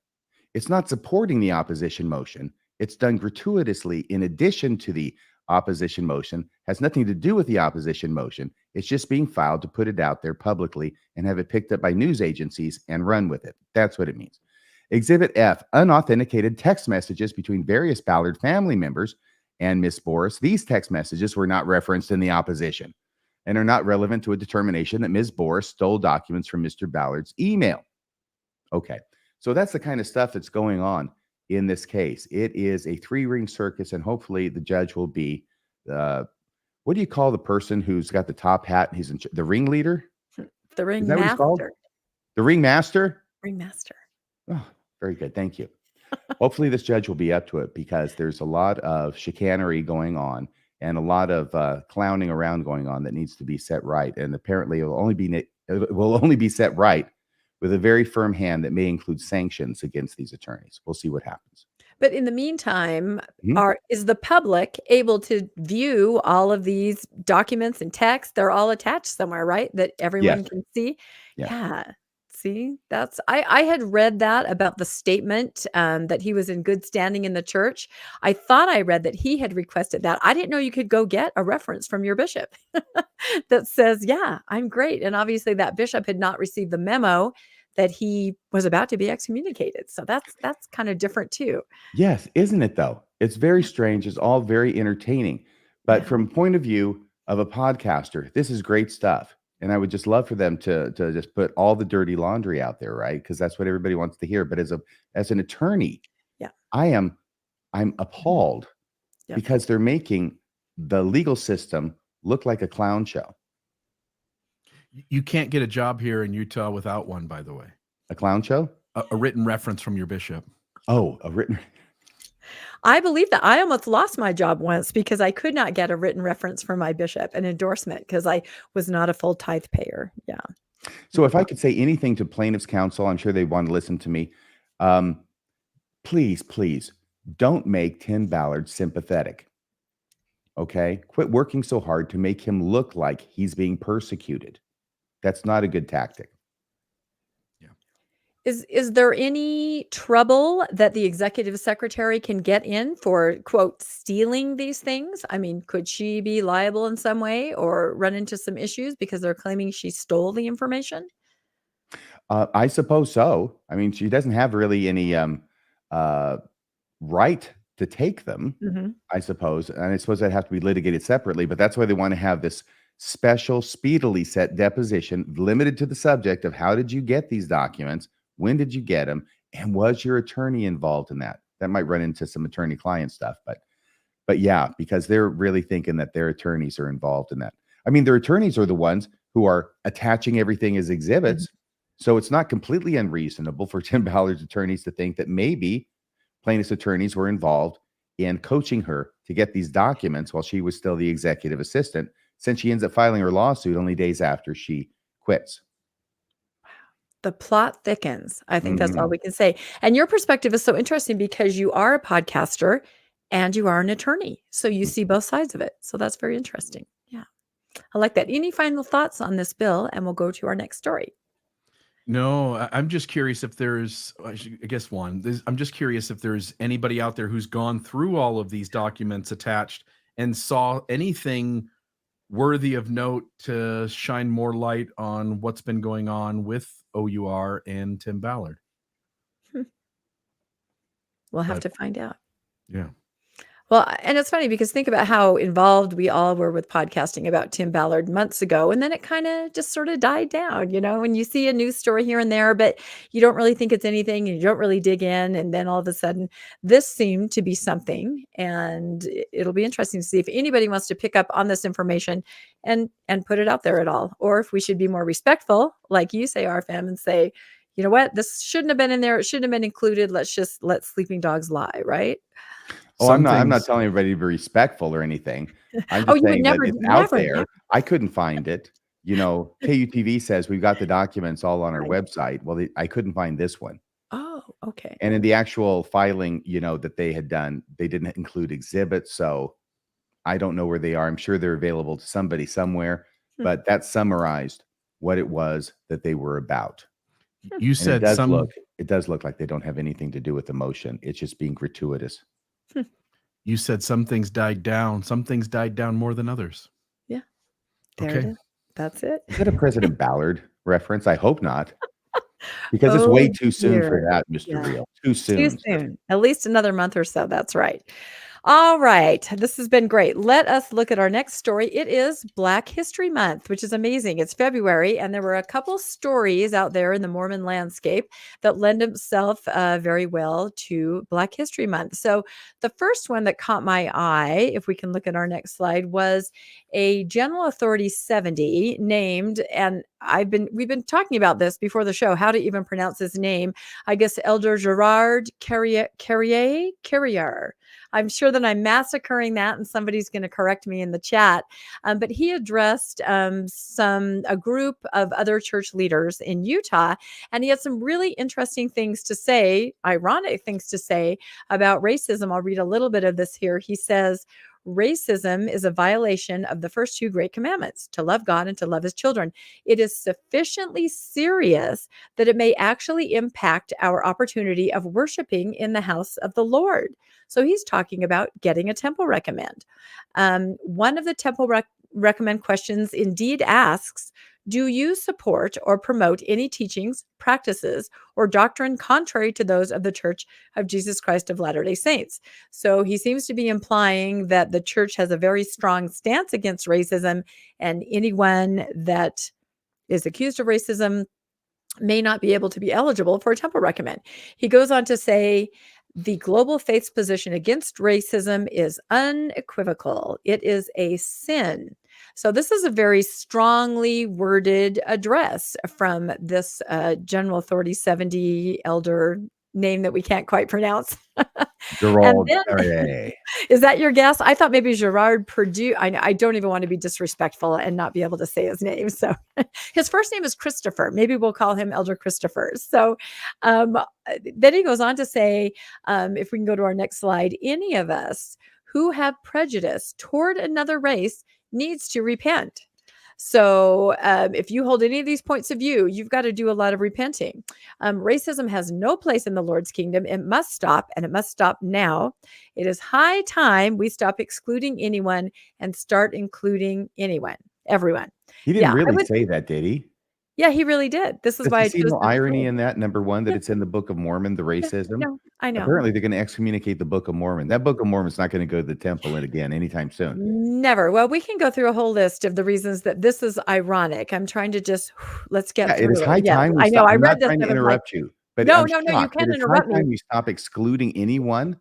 It's not supporting the opposition motion. It's done gratuitously in addition to the opposition motion, has nothing to do with the opposition motion. It's just being filed to put it out there publicly and have it picked up by news agencies and run with it. That's what it means. Exhibit F, unauthenticated text messages between various Ballard family members and Miss Boris. These text messages were not referenced in the opposition and are not relevant to a determination that Ms. Boris stole documents from Mr. Ballard's email. Okay, so that's the kind of stuff that's going on in this case. It is a three-ring circus, and hopefully the judge will be, what do you call the person who's got the top hat? He's the ringleader? The ring Is that what he's called? master. The ringmaster? Ringmaster. Oh, very good. Thank you. Hopefully this judge will be up to it, because there's a lot of chicanery going on and a lot of clowning around going on that needs to be set right. And apparently it will only be set right with a very firm hand that may include sanctions against these attorneys. We'll see what happens. But in the meantime, is the public able to view all of these documents and texts? They're all attached somewhere, right? That everyone can see. Yeah. See, I had read that about the statement that he was in good standing in the church. I thought I read that he had requested that. I didn't know you could go get a reference from your bishop that says, yeah, I'm great. And obviously that bishop had not received the memo that he was about to be excommunicated. So that's kind of different too. Yes, isn't it though? It's very strange. It's all very entertaining. But from a point of view of a podcaster, this is great stuff. And I would just love for them to just put all the dirty laundry out there, right? Because that's what everybody wants to hear. But as an attorney, I'm appalled because they're making the legal system look like a clown show. You can't get a job here in Utah without one, by the way. A clown show? A written reference from your bishop. Oh, a written. I believe that I almost lost my job once because I could not get a written reference from my bishop, an endorsement, because I was not a full tithe payer. Yeah. So if I could say anything to plaintiff's counsel, I'm sure they want to listen to me. Please don't make Tim Ballard sympathetic. Okay. Quit working so hard to make him look like he's being persecuted. That's not a good tactic. Is there any trouble that the executive secretary can get in for, quote, stealing these things? I mean, could she be liable in some way or run into some issues because they're claiming she stole the information? I suppose so. I mean, she doesn't have really any right to take them, I suppose. And I suppose that'd have to be litigated separately, but that's why they want to have this special, speedily set deposition limited to the subject of how did you get these documents? When did you get them? And was your attorney involved in that? That might run into some attorney-client stuff, but yeah, because they're really thinking that their attorneys are involved in that. I mean, their attorneys are the ones who are attaching everything as exhibits. So it's not completely unreasonable for Tim Ballard's attorneys to think that maybe plaintiff's attorneys were involved in coaching her to get these documents while she was still the executive assistant, since she ends up filing her lawsuit only days after she quits. The plot thickens. I think that's all we can say. And your perspective is so interesting because you are a podcaster and you are an attorney. So you see both sides of it. So that's very interesting. Yeah. I like that. Any final thoughts on this bill? And we'll go to our next story. No, I'm just curious if there's, I'm just curious if there's anybody out there who's gone through all of these documents attached and saw anything worthy of note to shine more light on what's been going on with OUR and Tim Ballard. We'll have to find out. Yeah. Well, and it's funny because think about how involved we all were with podcasting about Tim Ballard months ago. And then it kind of just sort of died down, when you see a news story here and there, but you don't really think it's anything and you don't really dig in. And then all of a sudden, this seemed to be something. And it'll be interesting to see if anybody wants to pick up on this information and put it out there at all. Or if we should be more respectful, like you say, RFM, and say, you know what, this shouldn't have been in there. It shouldn't have been included. Let's just let sleeping dogs lie, right? Oh, I'm not telling everybody to be respectful or anything. I'm just saying that it's out there. I couldn't find it. KUTV says we've got the documents all on our website. Well, I couldn't find this one. Oh, okay. And in the actual filing, that they had done, they didn't include exhibits. So I don't know where they are. I'm sure they're available to somebody somewhere, but that summarized what it was that they were about. You said it does look like they don't have anything to do with emotion. It's just being gratuitous. You said some things died down. Some things died down more than others. Yeah. There it is. That's it. Is that a President Ballard reference? I hope not. Because it's way too soon for that, Mr. Real. Too soon. Too soon. At least another month or so. That's right. All right. This has been great. Let us look at our next story. It is Black History Month, which is amazing. It's February, and there were a couple stories out there in the Mormon landscape that lend themselves very well to Black History Month. So the first one that caught my eye, if we can look at our next slide, was a General Authority 70 named, and we've been talking about this before the show, how to even pronounce his name. I guess Elder Gerard Carrier. I'm sure that I'm massacring that, and somebody's going to correct me in the chat. But he addressed a group of other church leaders in Utah, and he had some really interesting things to say, ironic things to say about racism. I'll read a little bit of this here. He says, racism is a violation of the first two great commandments, to love God and to love his children. It is sufficiently serious that it may actually impact our opportunity of worshiping in the house of the Lord. So he's talking about getting a temple recommend. One of the temple recommend questions indeed asks, do you support or promote any teachings, practices, or doctrine contrary to those of the Church of Jesus Christ of Latter-day Saints? So he seems to be implying that the church has a very strong stance against racism, and anyone that is accused of racism may not be able to be eligible for a temple recommend. He goes on to say, the global faith's position against racism is unequivocal. It is a sin. So this is a very strongly worded address from this General Authority 70 elder name that we can't quite pronounce. Gerald. Is that your guess? I thought maybe Gerard Perdue. I don't even want to be disrespectful and not be able to say his name. So his first name is Christopher. Maybe we'll call him Elder Christopher. So then he goes on to say, if we can go to our next slide, any of us who have prejudice toward another race needs to repent. So if you hold any of these points of view, you've got to do a lot of repenting. Racism has no place in the Lord's kingdom. It must stop, and it must stop now. It is high time we stop excluding anyone and start including everyone. He didn't really say that, did he? Yeah, he really did. This is why I see no irony in that. Number one, that it's in the Book of Mormon, the racism. No, I know. Apparently, they're going to excommunicate the Book of Mormon. That Book of Mormon is not going to go to the temple again anytime soon. Never. Well, we can go through a whole list of the reasons that this is ironic. I'm trying to just let's get through it. It is high time. I know. I read this. I'm not trying to interrupt you, but no, you can't interrupt me. It's high time we stop excluding anyone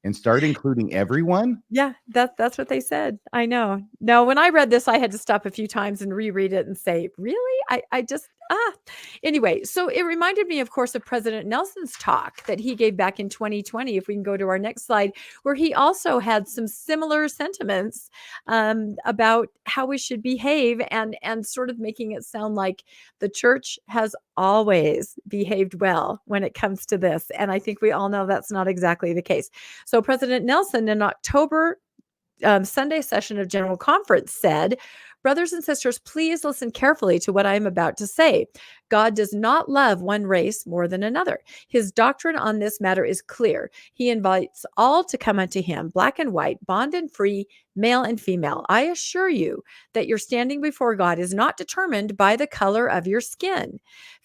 and start including everyone. Yeah, that's what they said. I know. No, when I read this, I had to stop a few times and reread it and say, really? I just Anyway, so it reminded me, of course, of President Nelson's talk that he gave back in 2020. If we can go to our next slide, where he also had some similar sentiments about how we should behave, and sort of making it sound like the church has always behaved well when it comes to this. And I think we all know that's not exactly the case. So President Nelson in October Sunday session of General Conference said, brothers and sisters, please listen carefully to what I am about to say. God does not love one race more than another. His doctrine on this matter is clear. He invites all to come unto him, black and white, bond and free, male and female. I assure you that your standing before God is not determined by the color of your skin.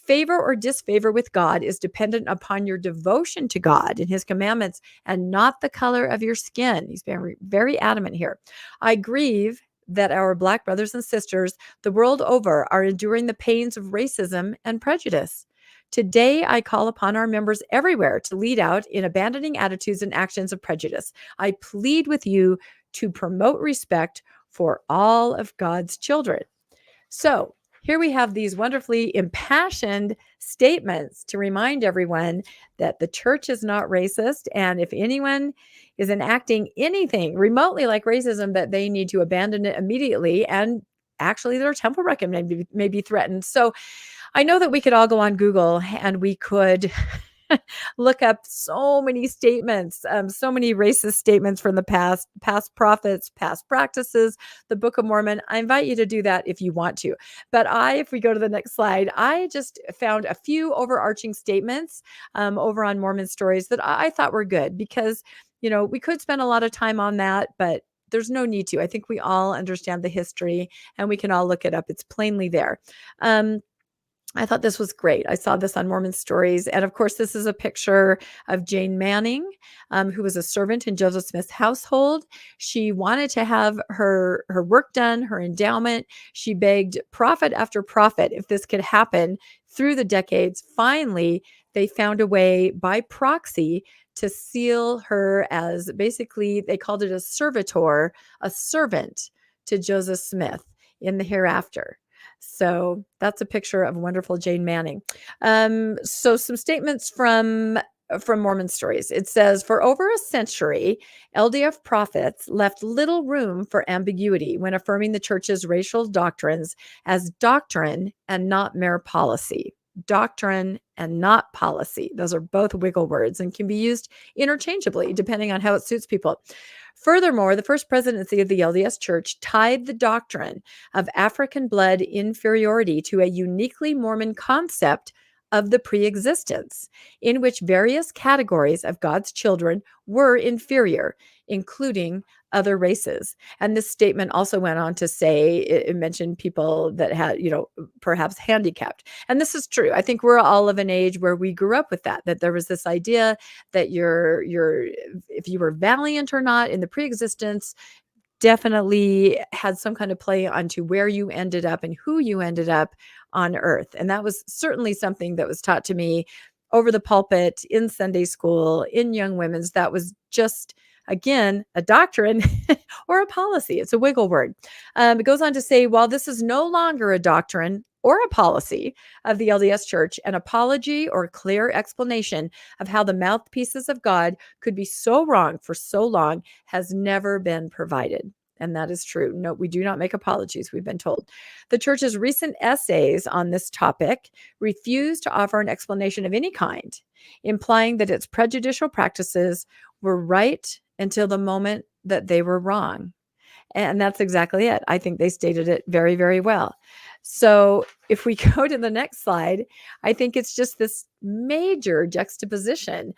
favor or disfavor with God is dependent upon your devotion to God and his commandments and not the color of your skin. He's very, very adamant here. I grieve that our Black brothers and sisters the world over are enduring the pains of racism and prejudice. Today, I call upon our members everywhere to lead out in abandoning attitudes and actions of prejudice. I plead with you to promote respect for all of God's children. So here we have these wonderfully impassioned statements to remind everyone that the church is not racist. And if anyone is enacting anything remotely like racism, that they need to abandon it immediately. And actually, their temple record may be threatened. So I know that we could all go on Google and we could look up so many statements, so many racist statements from the past prophets, past practices, the Book of Mormon. I invite you to do that if you want to. But if we go to the next slide, I just found a few overarching statements over on Mormon Stories that I thought were good because, we could spend a lot of time on that, but there's no need to. I think we all understand the history and we can all look it up. It's plainly there. I thought this was great. I saw this on Mormon Stories. And of course, this is a picture of Jane Manning, who was a servant in Joseph Smith's household. She wanted to have her work done, her endowment. She begged prophet after prophet if this could happen through the decades. Finally, they found a way by proxy to seal her as basically, they called it a servitor, a servant to Joseph Smith in the hereafter. So that's a picture of wonderful Jane Manning. So some statements from Mormon Stories. It says, for over a century, LDS prophets left little room for ambiguity when affirming the church's racial doctrines as doctrine and not mere policy. Doctrine and not policy. Those are both wiggle words and can be used interchangeably depending on how it suits people. Furthermore, the first presidency of the LDS Church tied the doctrine of African blood inferiority to a uniquely Mormon concept of the preexistence, in which various categories of God's children were inferior, including other races. And this statement also went on to say, it mentioned people that had, perhaps handicapped. And this is true. I think we're all of an age where we grew up with that there was this idea that if you were valiant or not in the preexistence, definitely had some kind of play onto where you ended up and who you ended up on earth. And that was certainly something that was taught to me over the pulpit, in Sunday school, in young women's. That was just, again, a doctrine or a policy. It's a wiggle word. It goes on to say, while this is no longer a doctrine or a policy of the LDS Church, an apology or clear explanation of how the mouthpieces of God could be so wrong for so long has never been provided. And that is true. No, we do not make apologies, we've been told. The church's recent essays on this topic refuse to offer an explanation of any kind, implying that its prejudicial practices were right until the moment that they were wrong. And that's exactly it. I think they stated it very, very well. So if we go to the next slide, I think it's just this major juxtaposition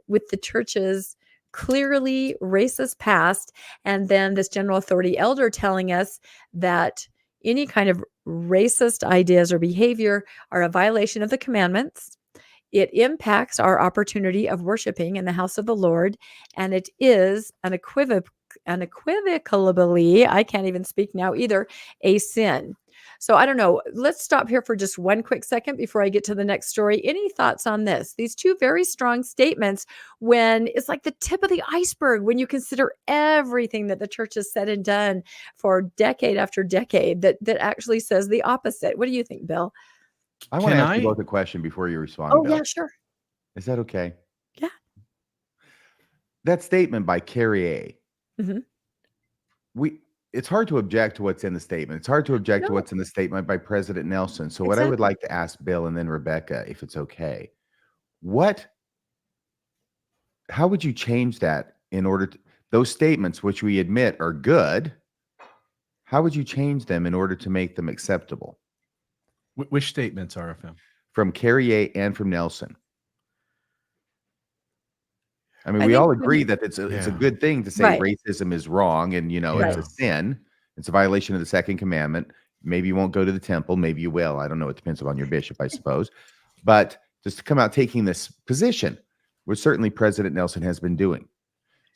with the church's clearly racist past, and then this general authority elder telling us that any kind of racist ideas or behavior are a violation of the commandments. It impacts our opportunity of worshiping in the house of the Lord, and it is unequivocally, I can't even speak now either, a sin. So I don't know. Let's stop here for just one quick second before I get to the next story. Any thoughts on this? These two very strong statements, when it's like the tip of the iceberg, when you consider everything that the church has said and done for decade after decade, that actually says the opposite. What do you think, Bill? I want to ask you both a question before you respond. Oh, Bill. yeah, sure. Is that okay? Yeah. That statement by Carrier, Mm-hmm. It's hard to object to what's in the statement. It's hard to object to what's in the statement by President Nelson. So what I would like to ask Bill and then Rebecca, if it's okay, how would you change that in order to, those statements, which we admit are good, how would you change them in order to make them acceptable? Which statements, RFM? From Carrier and from Nelson. I mean, we all agree that it's a good thing to say racism is wrong and, it's a sin. It's a violation of the second commandment. Maybe you won't go to the temple. Maybe you will. I don't know. It depends upon your bishop, I suppose. But just to come out taking this position, which certainly President Nelson has been doing.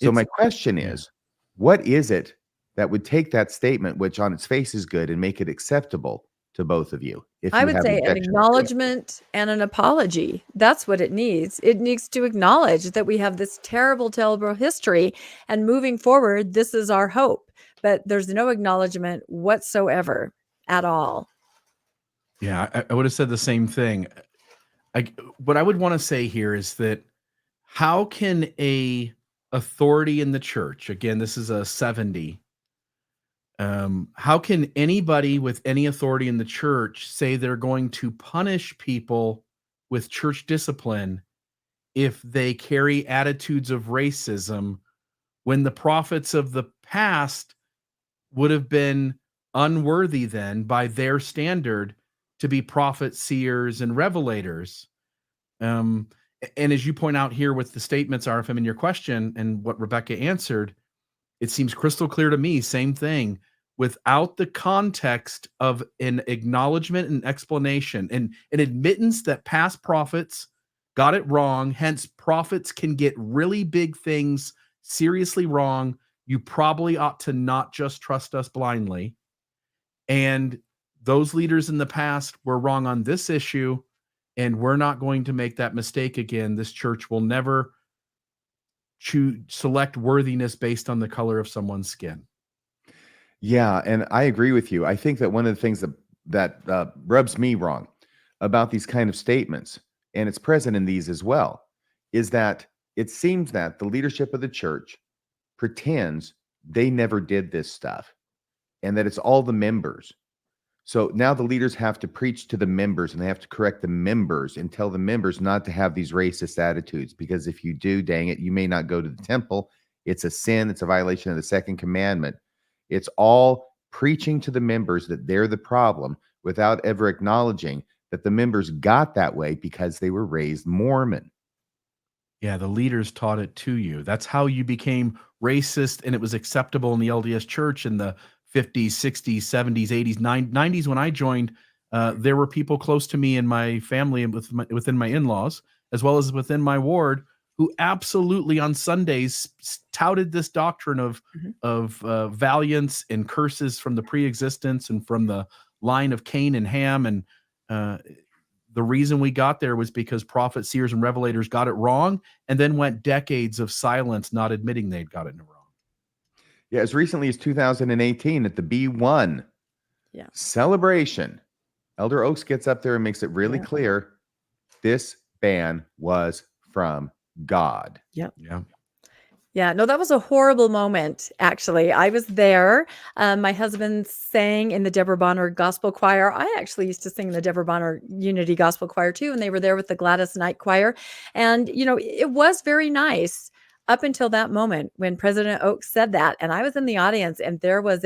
So my question is, what is it that would take that statement, which on its face is good, and make it acceptable to both of you? If I you would have say an objections to it? acknowledgement and an apology. That's what it needs. It needs to acknowledge that we have this terrible, terrible history, and moving forward, this is our hope. But there's no acknowledgement whatsoever at all. Yeah, I would have said the same thing. What I would want to say here is that how can a authority in the church, again, this is a 70, how can anybody with any authority in the church say they're going to punish people with church discipline if they carry attitudes of racism when the prophets of the past would have been unworthy then by their standard to be prophets, seers, and revelators? And as you point out here with the statements, RFM, in your question and what Rebecca answered, it seems crystal clear to me, same thing, without the context of an acknowledgement and explanation and an admittance that past prophets got it wrong. Hence, prophets can get really big things seriously wrong. You probably ought to not just trust us blindly. And those leaders in the past were wrong on this issue, and we're not going to make that mistake again. This church will never select worthiness based on the color of someone's skin. Yeah, and I agree with you. I think that one of the things that rubs me wrong about these kind of statements, and it's present in these as well, is that it seems that the leadership of the church pretends they never did this stuff and that it's all the members. So now the leaders have to preach to the members, and they have to correct the members and tell the members not to have these racist attitudes, because if you do, dang it, you may not go to the temple. It's a sin. It's a violation of the second commandment. It's all preaching to the members that they're the problem without ever acknowledging that the members got that way because they were raised Mormon. Yeah, the leaders taught it to you. That's how you became racist, and it was acceptable in the LDS Church in the 50s, 60s, 70s, 80s, 90s. When I joined, there were people close to me in my family and within my in-laws, as well as within my ward, who absolutely on Sundays touted this doctrine of valiance and curses from the pre-existence and from the line of Cain and Ham. And the reason we got there was because prophets, seers, and revelators got it wrong, and then went decades of silence, not admitting they'd got it wrong. Yeah, as recently as 2018 at the B1 celebration, Elder Oaks gets up there and makes it really clear this ban was from God. Yeah. No, that was a horrible moment, actually. I was there. My husband sang in the Deborah Bonner Gospel Choir. I actually used to sing in the Deborah Bonner Unity Gospel Choir, too, and they were there with the Gladys Knight Choir. And, it was very nice up until that moment when President Oaks said that. And I was in the audience, and there was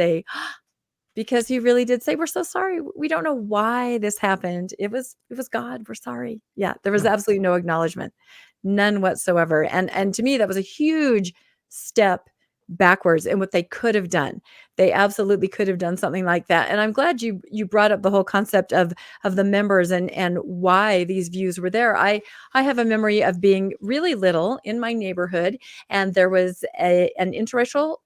because he really did say, "We're so sorry. We don't know why this happened. It was God. We're sorry." Yeah, there was absolutely no acknowledgement. None whatsoever. And to me, that was a huge step backwards in what they could have done. They absolutely could have done something like that. And I'm glad you brought up the whole concept of the members and why these views were there. I have a memory of being really little in my neighborhood, and there was an interracial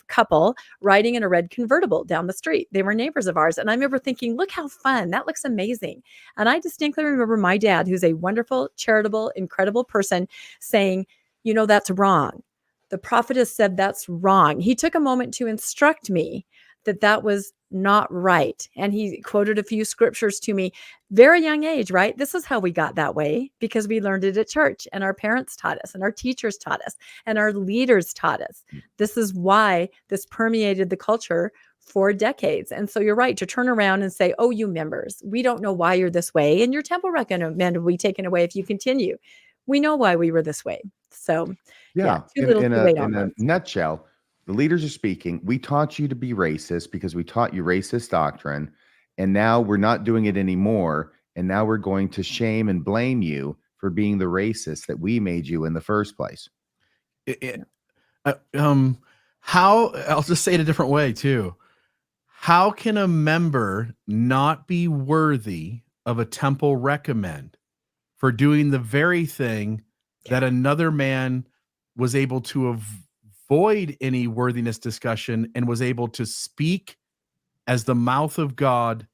couple riding in a red convertible down the street. They were neighbors of ours. And I remember thinking, look how fun. That looks amazing. And I distinctly remember my dad, who's a wonderful, charitable, incredible person, saying, that's wrong. The prophetess said that's wrong. He took a moment to instruct me that was not right. And he quoted a few scriptures to me, very young age, right? This is how we got that way, because we learned it at church, and our parents taught us, and our teachers taught us, and our leaders taught us. This is why this permeated the culture for decades. And so you're right to turn around and say, "Oh, you members, we don't know why you're this way, and your temple recommend will be taken away if you continue. We know why we were this way." So in a nutshell, the leaders are speaking. We taught you to be racist because we taught you racist doctrine, and now we're not doing it anymore. And now we're going to shame and blame you for being the racist that we made you in the first place. I'll just say it a different way too. How can a member not be worthy of a temple recommend for doing the very thing that another man was able to avoid any worthiness discussion and was able to speak as the mouth of God,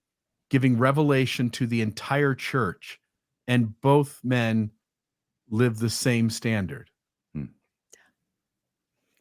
giving revelation to the entire church, and both men live the same standard?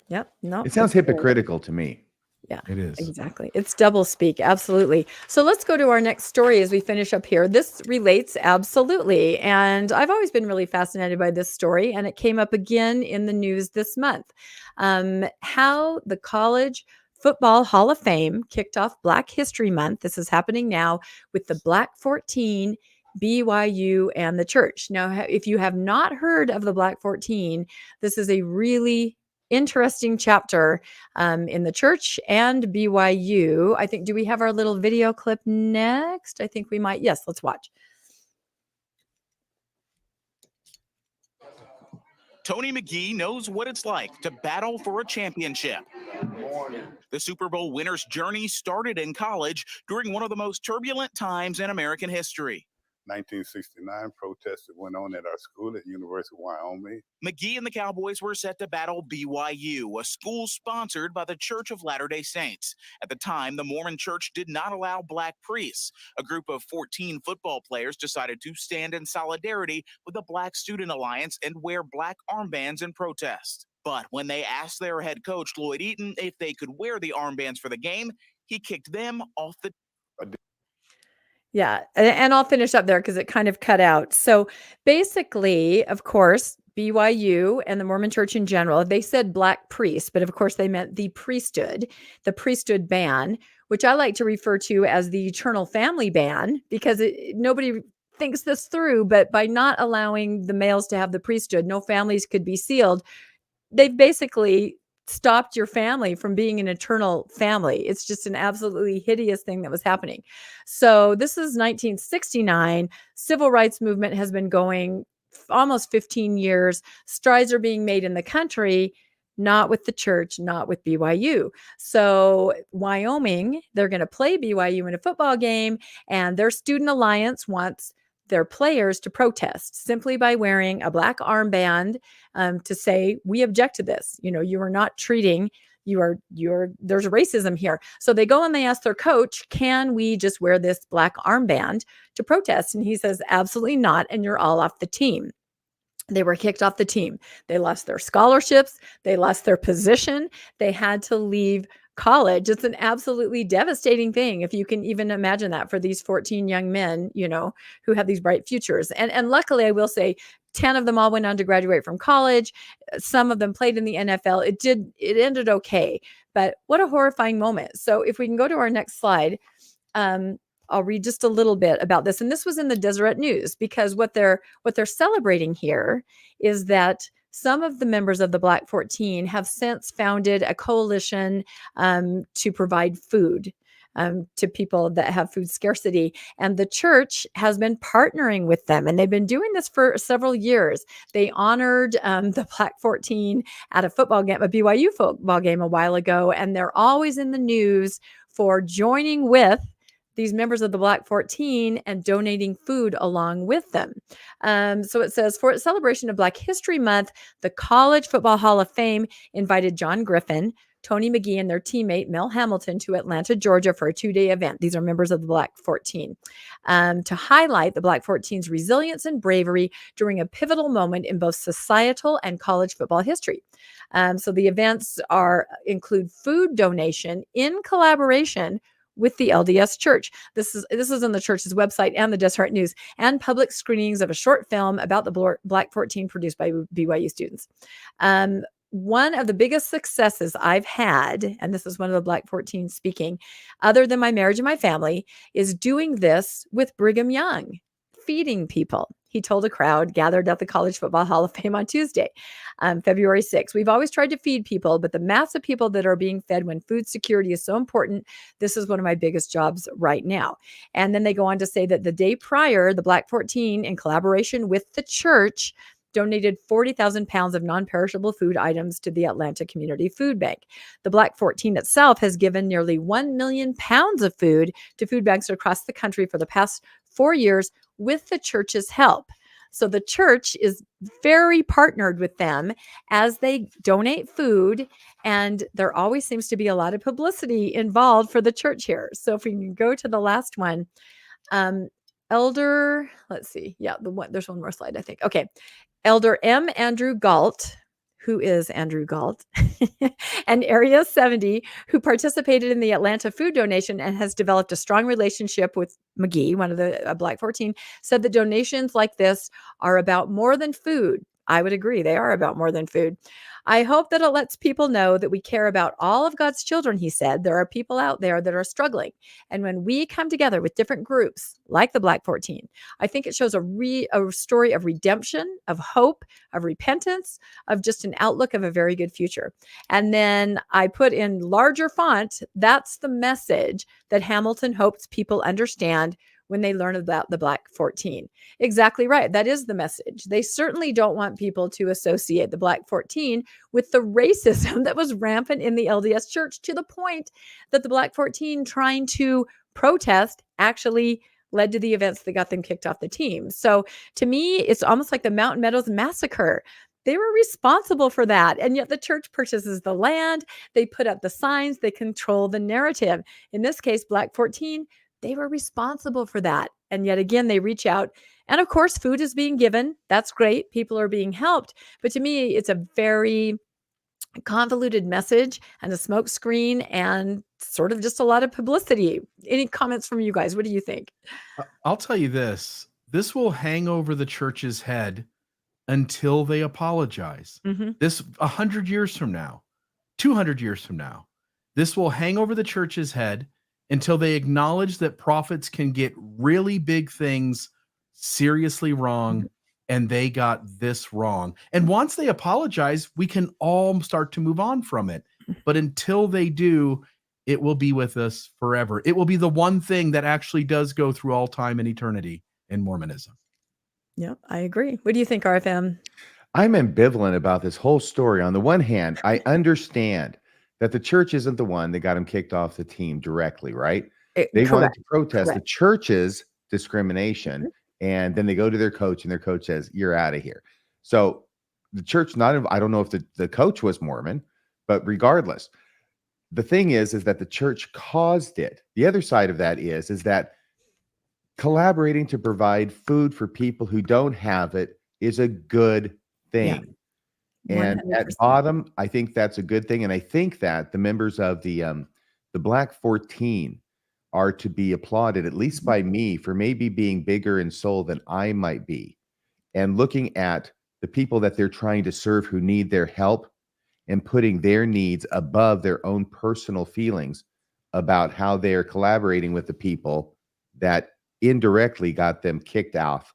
Yep. No, It sounds it's good. hypocritical to me. Yeah, It is. exactly. It's double speak. Absolutely. So let's go to our next story as we finish up here. This relates absolutely. And I've always been really fascinated by this story. And it came up again in the news this month. How the College Football Hall of Fame kicked off Black History Month. This is happening now with the Black 14, BYU, and the church. Now, if you have not heard of the Black 14, this is a really interesting chapter in the church and BYU. I think, do we have our little video clip next? I think we might. Yes, let's watch. Tony McGee knows what it's like to battle for a championship. The Super Bowl winner's journey started in college during one of the most turbulent times in American history. 1969 protests that went on at our school at University of Wyoming. McGee and the Cowboys were set to battle BYU, a school sponsored by the Church of Latter-day Saints. At the time, the Mormon Church did not allow Black priests. A group of 14 football players decided to stand in solidarity with the Black Student Alliance and wear black armbands in protest. But when they asked their head coach, Lloyd Eaton, if they could wear the armbands for the game, he kicked them off the Yeah. And I'll finish up there because it kind of cut out. So basically, of course, BYU and the Mormon Church in general, they said Black priests, but of course they meant the priesthood ban, which I like to refer to as the eternal family ban, because nobody thinks this through, but by not allowing the males to have the priesthood, no families could be sealed. They've basically stopped your family from being an eternal family. It's just an absolutely hideous thing that was happening. So this is 1969. Civil rights movement has been going almost 15 years. Strides are being made in the country, not with the church, not with BYU. So Wyoming, they're going to play BYU in a football game, and their student alliance wants their players to protest simply by wearing a black armband to say, we object to this. You know, you are not treating, there's racism here. So they go and they ask their coach, can we just wear this black armband to protest? And he says, absolutely not. And you're all off the team. They were kicked off the team. They lost their scholarships. They lost their position. They had to leave college. It's an absolutely devastating thing, if you can even imagine that, for these 14 young men, you know, who have these bright futures. And luckily, I will say, 10 of them all went on to graduate from college. Some of them played in the NFL. It ended okay, but what a horrifying moment. So if we can go to our next slide, I'll read just a little bit about this. And this was in the Deseret News, because what they're celebrating here is that some of the members of the Black 14 have since founded a coalition to provide food to people that have food scarcity. And the church has been partnering with them, and they've been doing this for several years. They honored the Black 14 at a BYU football game a while ago, and they're always in the news for joining with these members of the Black 14 and donating food along with them. So it says, for its celebration of Black History Month, the College Football Hall of Fame invited John Griffin, Tony McGee, and their teammate Mel Hamilton to Atlanta, Georgia for a 2-day event. These are members of the Black 14 to highlight the Black 14's resilience and bravery during a pivotal moment in both societal and college football history. So the events include food donation in collaboration with the LDS Church. This is on the church's website and the Deseret News, and public screenings of a short film about the Black 14 produced by BYU students. One of the biggest successes I've had, and this is one of the Black 14 speaking, other than my marriage and my family, is doing this with Brigham Young, feeding people. He told a crowd gathered at the College Football Hall of Fame on Tuesday, February 6th. We've always tried to feed people, but the mass of people that are being fed when food security is so important, this is one of my biggest jobs right now. And then they go on to say that the day prior, the Black 14, in collaboration with the church, donated 40,000 pounds of non-perishable food items to the Atlanta Community Food Bank. The Black 14 itself has given nearly 1 million pounds of food to food banks across the country for the past 4 years with the church's help. So the church is very partnered with them as they donate food, and there always seems to be a lot of publicity involved for the church here. So if we can go to the last one, Elder, let's see. Yeah, there's one more slide, I think. Okay. Elder M. Andrew Galt, who is Andrew Galt, and Area 70, who participated in the Atlanta food donation and has developed a strong relationship with McGee, one of the Black 14, said that donations like this are about more than food. I would agree. They are about more than food. I hope that it lets people know that we care about all of God's children, he said. There are people out there that are struggling. And when we come together with different groups like the Black 14, I think it shows a story of redemption, of hope, of repentance, of just an outlook of a very good future. And then I put in larger font, that's the message that Hamilton hopes people understand when they learn about the Black 14. Exactly right. That is the message. They certainly don't want people to associate the Black 14 with the racism that was rampant in the LDS Church, to the point that the Black 14 trying to protest actually led to the events that got them kicked off the team. So to me, it's almost like the Mountain Meadows Massacre. They were responsible for that. And yet the church purchases the land. They put up the signs. They control the narrative. In this case, Black 14, they were responsible for that. And yet again, they reach out. And of course, food is being given. That's great. People are being helped. But to me, it's a very convoluted message and a smoke screen and sort of just a lot of publicity. Any comments from you guys? What do you think? I'll tell you this. This will hang over the church's head until they apologize. This 100 years from now, 200 years from now, this will hang over the church's head until they acknowledge that prophets can get really big things seriously wrong, and they got this wrong. And once they apologize, we can all start to move on from it. But until they do, it will be with us forever. It will be the one thing that actually does go through all time and eternity in Mormonism. Yeah, I agree. What do you think, RFM? I'm ambivalent about this whole story. On the one hand, I understand that the church isn't the one that got him kicked off the team directly, right? They wanted to protest the church's discrimination, and then they go to their coach, and their coach says, "You're out of here." So the church, I don't know if the coach was Mormon, but regardless, the thing is that the church caused it. The other side of that is that collaborating to provide food for people who don't have it is a good thing. And 100%. at bottom, I think that's a good thing. And I think that the members of the Black 14 are to be applauded, at least by me, for maybe being bigger in soul than I might be, and looking at the people that they're trying to serve who need their help and putting their needs above their own personal feelings about how they are collaborating with the people that indirectly got them kicked off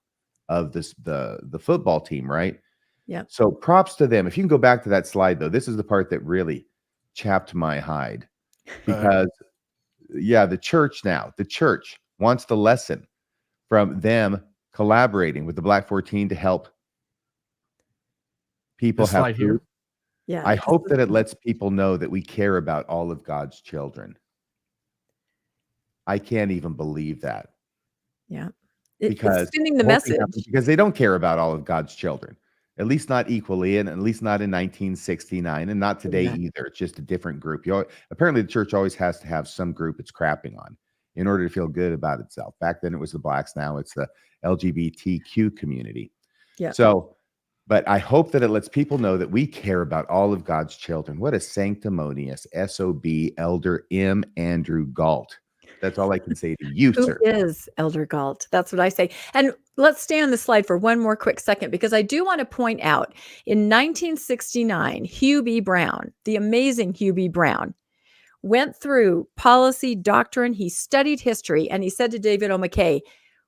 of the football team, right? Yeah. So props to them. If you can go back to that slide, though, this is the part that really chapped my hide, because the church wants the lesson from them collaborating with the Black 14 to help people have food. Here. Yeah. I hope that it lets people know that we care about all of God's children. I can't even believe that. Yeah. Because it's sending the message. Because they don't care about all of God's children. At least not equally, and at least not in 1969, and not today either. It's just a different group. Apparently, the church always has to have some group it's crapping on in order to feel good about itself. Back then, it was the blacks. Now it's the LGBTQ community. Yeah. So, but I hope that it lets people know that we care about all of God's children. What a sanctimonious SOB, Elder M. Andrew Galt. That's all I can say to you, Who sir. is Elder Galt? That's what I say. And let's stay on the slide for one more quick second, because I do want to point out in 1969, Hugh B. Brown, the amazing Hugh B. Brown, went through policy, doctrine. He studied history, and he said to David O. McKay,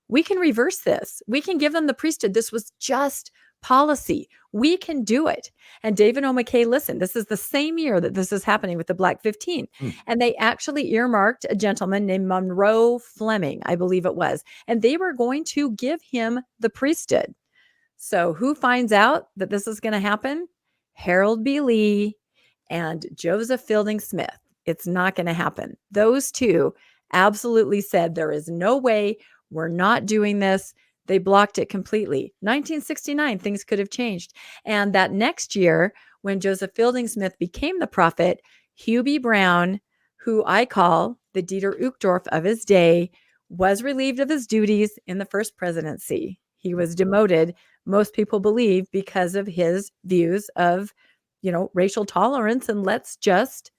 we can reverse this. We can give them the priesthood. This was just policy. We can do it. And David O. McKay listened. This is the same year that this is happening with the Black 15. And they actually earmarked a gentleman named Monroe Fleming, I believe it was. And they were going to give him the priesthood. So who finds out that this is going to happen? Harold B. Lee and Joseph Fielding Smith. It's not going to happen. Those two absolutely said there is no way, we're not doing this. They blocked it completely. 1969, things could have changed. And that next year, when Joseph Fielding Smith became the prophet, Hugh B. Brown, who I call the Dieter Uchtdorf of his day, was relieved of his duties in the first presidency. He was demoted, most people believe, because of his views of, racial tolerance, and let's just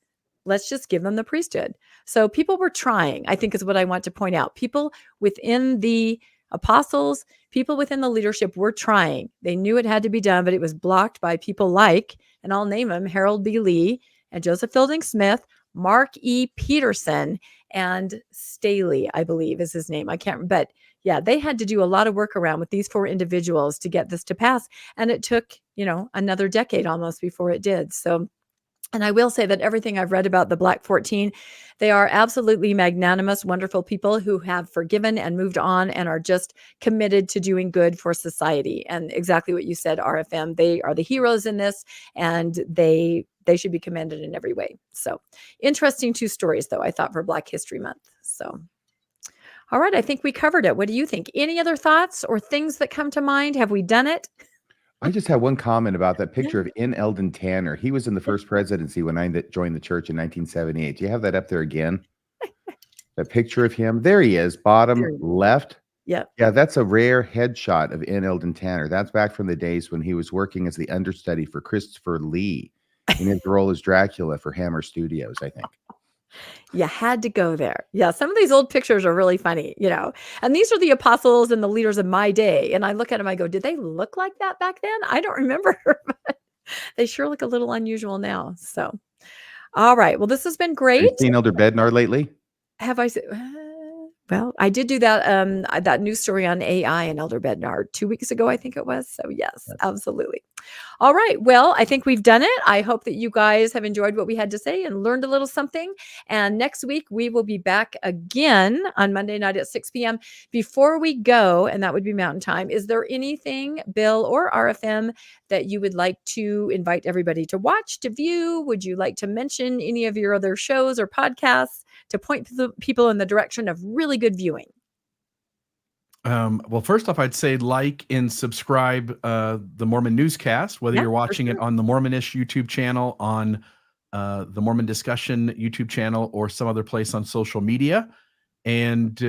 give them the priesthood. So people were trying, I think is what I want to point out. People within the apostles, people within the leadership were trying. They knew it had to be done, but it was blocked by people like, and I'll name them, Harold B. Lee and Joseph Fielding Smith, Mark E. Peterson, and Staley, I believe is his name. I can't, but yeah, they had to do a lot of work around with these 4 individuals to get this to pass. And it took, another decade almost before it did. So, and I will say that everything I've read about the Black 14, they are absolutely magnanimous, wonderful people who have forgiven and moved on and are just committed to doing good for society. And exactly what you said, RFM, they are the heroes in this, and they should be commended in every way. So interesting 2 stories, though, I thought, for Black History Month. So, all right, I think we covered it. What do you think? Any other thoughts or things that come to mind? Have we done it? I just have one comment about that picture of N. Eldon Tanner. He was in the first presidency when I joined the church in 1978. Do you have that up there again? That picture of him? There he is, bottom left. Yep. Yeah, that's a rare headshot of N. Eldon Tanner. That's back from the days when he was working as the understudy for Christopher Lee in his role as Dracula for Hammer Studios, I think. You had to go there. Yeah, some of these old pictures are really funny, and these are the apostles and the leaders of my day. And I look at them, I go, did they look like that back then? I don't remember, but they sure look a little unusual now. So, all right. Well, this has been great. Have you seen Elder Bednar lately? Have I? Well, I did do that news story on AI and Elder Bednar 2 weeks ago, I think it was. So yes, absolutely. All right. Well, I think we've done it. I hope that you guys have enjoyed what we had to say and learned a little something. And next week we will be back again on Monday night at 6 p.m. Before we go, and that would be Mountain Time, is there anything, Bill or RFM, that you would like to invite everybody to watch, to view? Would you like to mention any of your other shows or podcasts to point the people in the direction of really good viewing? Well, first off, I'd say like and subscribe the Mormon Newscast, whether you're watching it on the Mormonish YouTube channel, on the Mormon Discussion YouTube channel, or some other place on social media. And,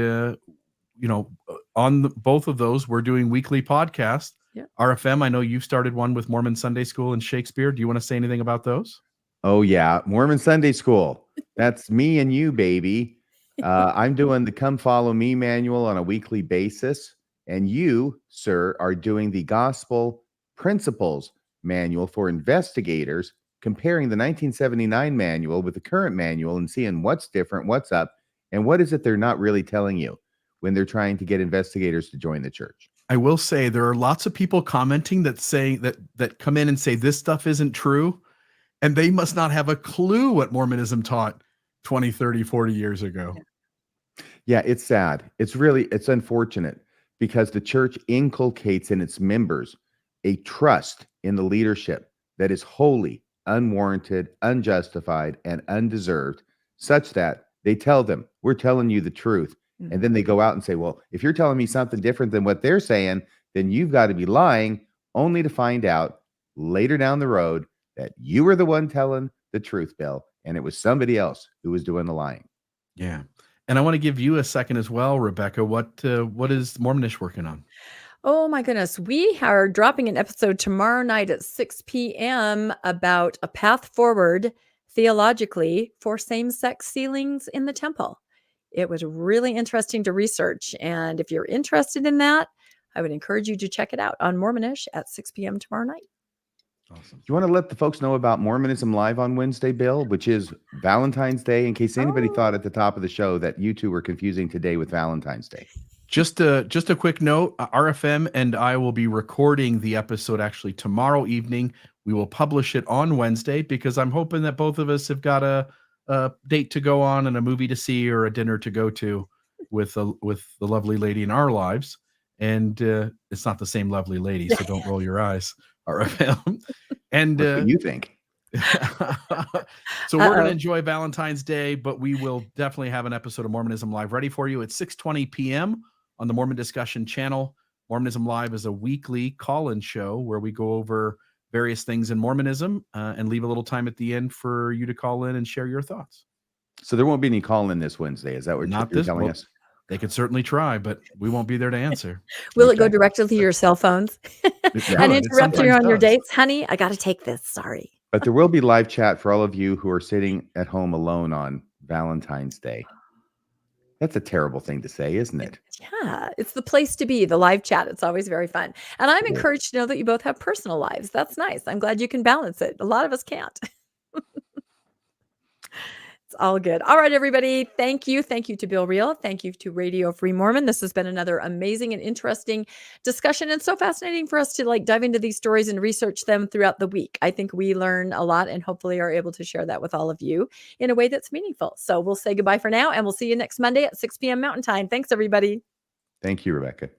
on both of those, we're doing weekly podcasts. Yeah. RFM, I know you've started one with Mormon Sunday School and Shakespeare. Do you want to say anything about those? Oh, yeah. Mormon Sunday School. That's me and you, baby. I'm doing the Come Follow Me manual on a weekly basis. And you, sir, are doing the Gospel Principles manual for investigators, comparing the 1979 manual with the current manual and seeing what's different, what's up, and what is it they're not really telling you when they're trying to get investigators to join the church. I will say there are lots of people commenting that come in and say this stuff isn't true, and they must not have a clue what Mormonism taught 20, 30, 40 years ago. Yeah, it's sad. It's unfortunate, because the church inculcates in its members a trust in the leadership that is wholly unwarranted, unjustified, and undeserved, such that they tell them, we're telling you the truth. And then they go out and say, well, if you're telling me something different than what they're saying, then you've got to be lying, only to find out later down the road that you were the one telling the truth, Bill, and it was somebody else who was doing the lying. Yeah. And I want to give you a second as well, Rebecca. What is Mormonish working on? Oh my goodness. We are dropping an episode tomorrow night at 6 p.m. about a path forward theologically for same-sex sealings in the temple. It was really interesting to research. And if you're interested in that, I would encourage you to check it out on Mormonish at 6 p.m. tomorrow night. Awesome. Do you want to let the folks know about Mormonism Live on Wednesday, Bill, which is Valentine's Day, in case anybody thought at the top of the show that you two were confusing today with Valentine's Day? Just a quick note, RFM and I will be recording the episode actually tomorrow evening. We will publish it on Wednesday, because I'm hoping that both of us have got a date to go on and a movie to see or a dinner to go to with the lovely lady in our lives. And it's not the same lovely lady, so don't roll your eyes, RFM. And What do you think? so we're going to enjoy Valentine's Day, but we will definitely have an episode of Mormonism Live ready for you at 6:20 p.m. on the Mormon Discussion channel. Mormonism Live is a weekly call-in show where we go over various things in Mormonism and leave a little time at the end for you to call in and share your thoughts. So there won't be any call-in this Wednesday. Is that what you're telling us? They could certainly try, but we won't be there to answer. Will it go directly to your cell phones and interrupt you on your dates? Honey, I got to take this. Sorry. But there will be live chat for all of you who are sitting at home alone on Valentine's Day. That's a terrible thing to say, isn't it? Yeah, it's the place to be, the live chat. It's always very fun. And I'm encouraged to know that you both have personal lives. That's nice. I'm glad you can balance it. A lot of us can't. It's all good. All right, everybody. Thank you. Thank you to Bill Reel. Thank you to Radio Free Mormon. This has been another amazing and interesting discussion, and so fascinating for us to dive into these stories and research them throughout the week. I think we learn a lot and hopefully are able to share that with all of you in a way that's meaningful. So we'll say goodbye for now, and we'll see you next Monday at 6 p.m. Mountain Time. Thanks, everybody. Thank you, Rebecca.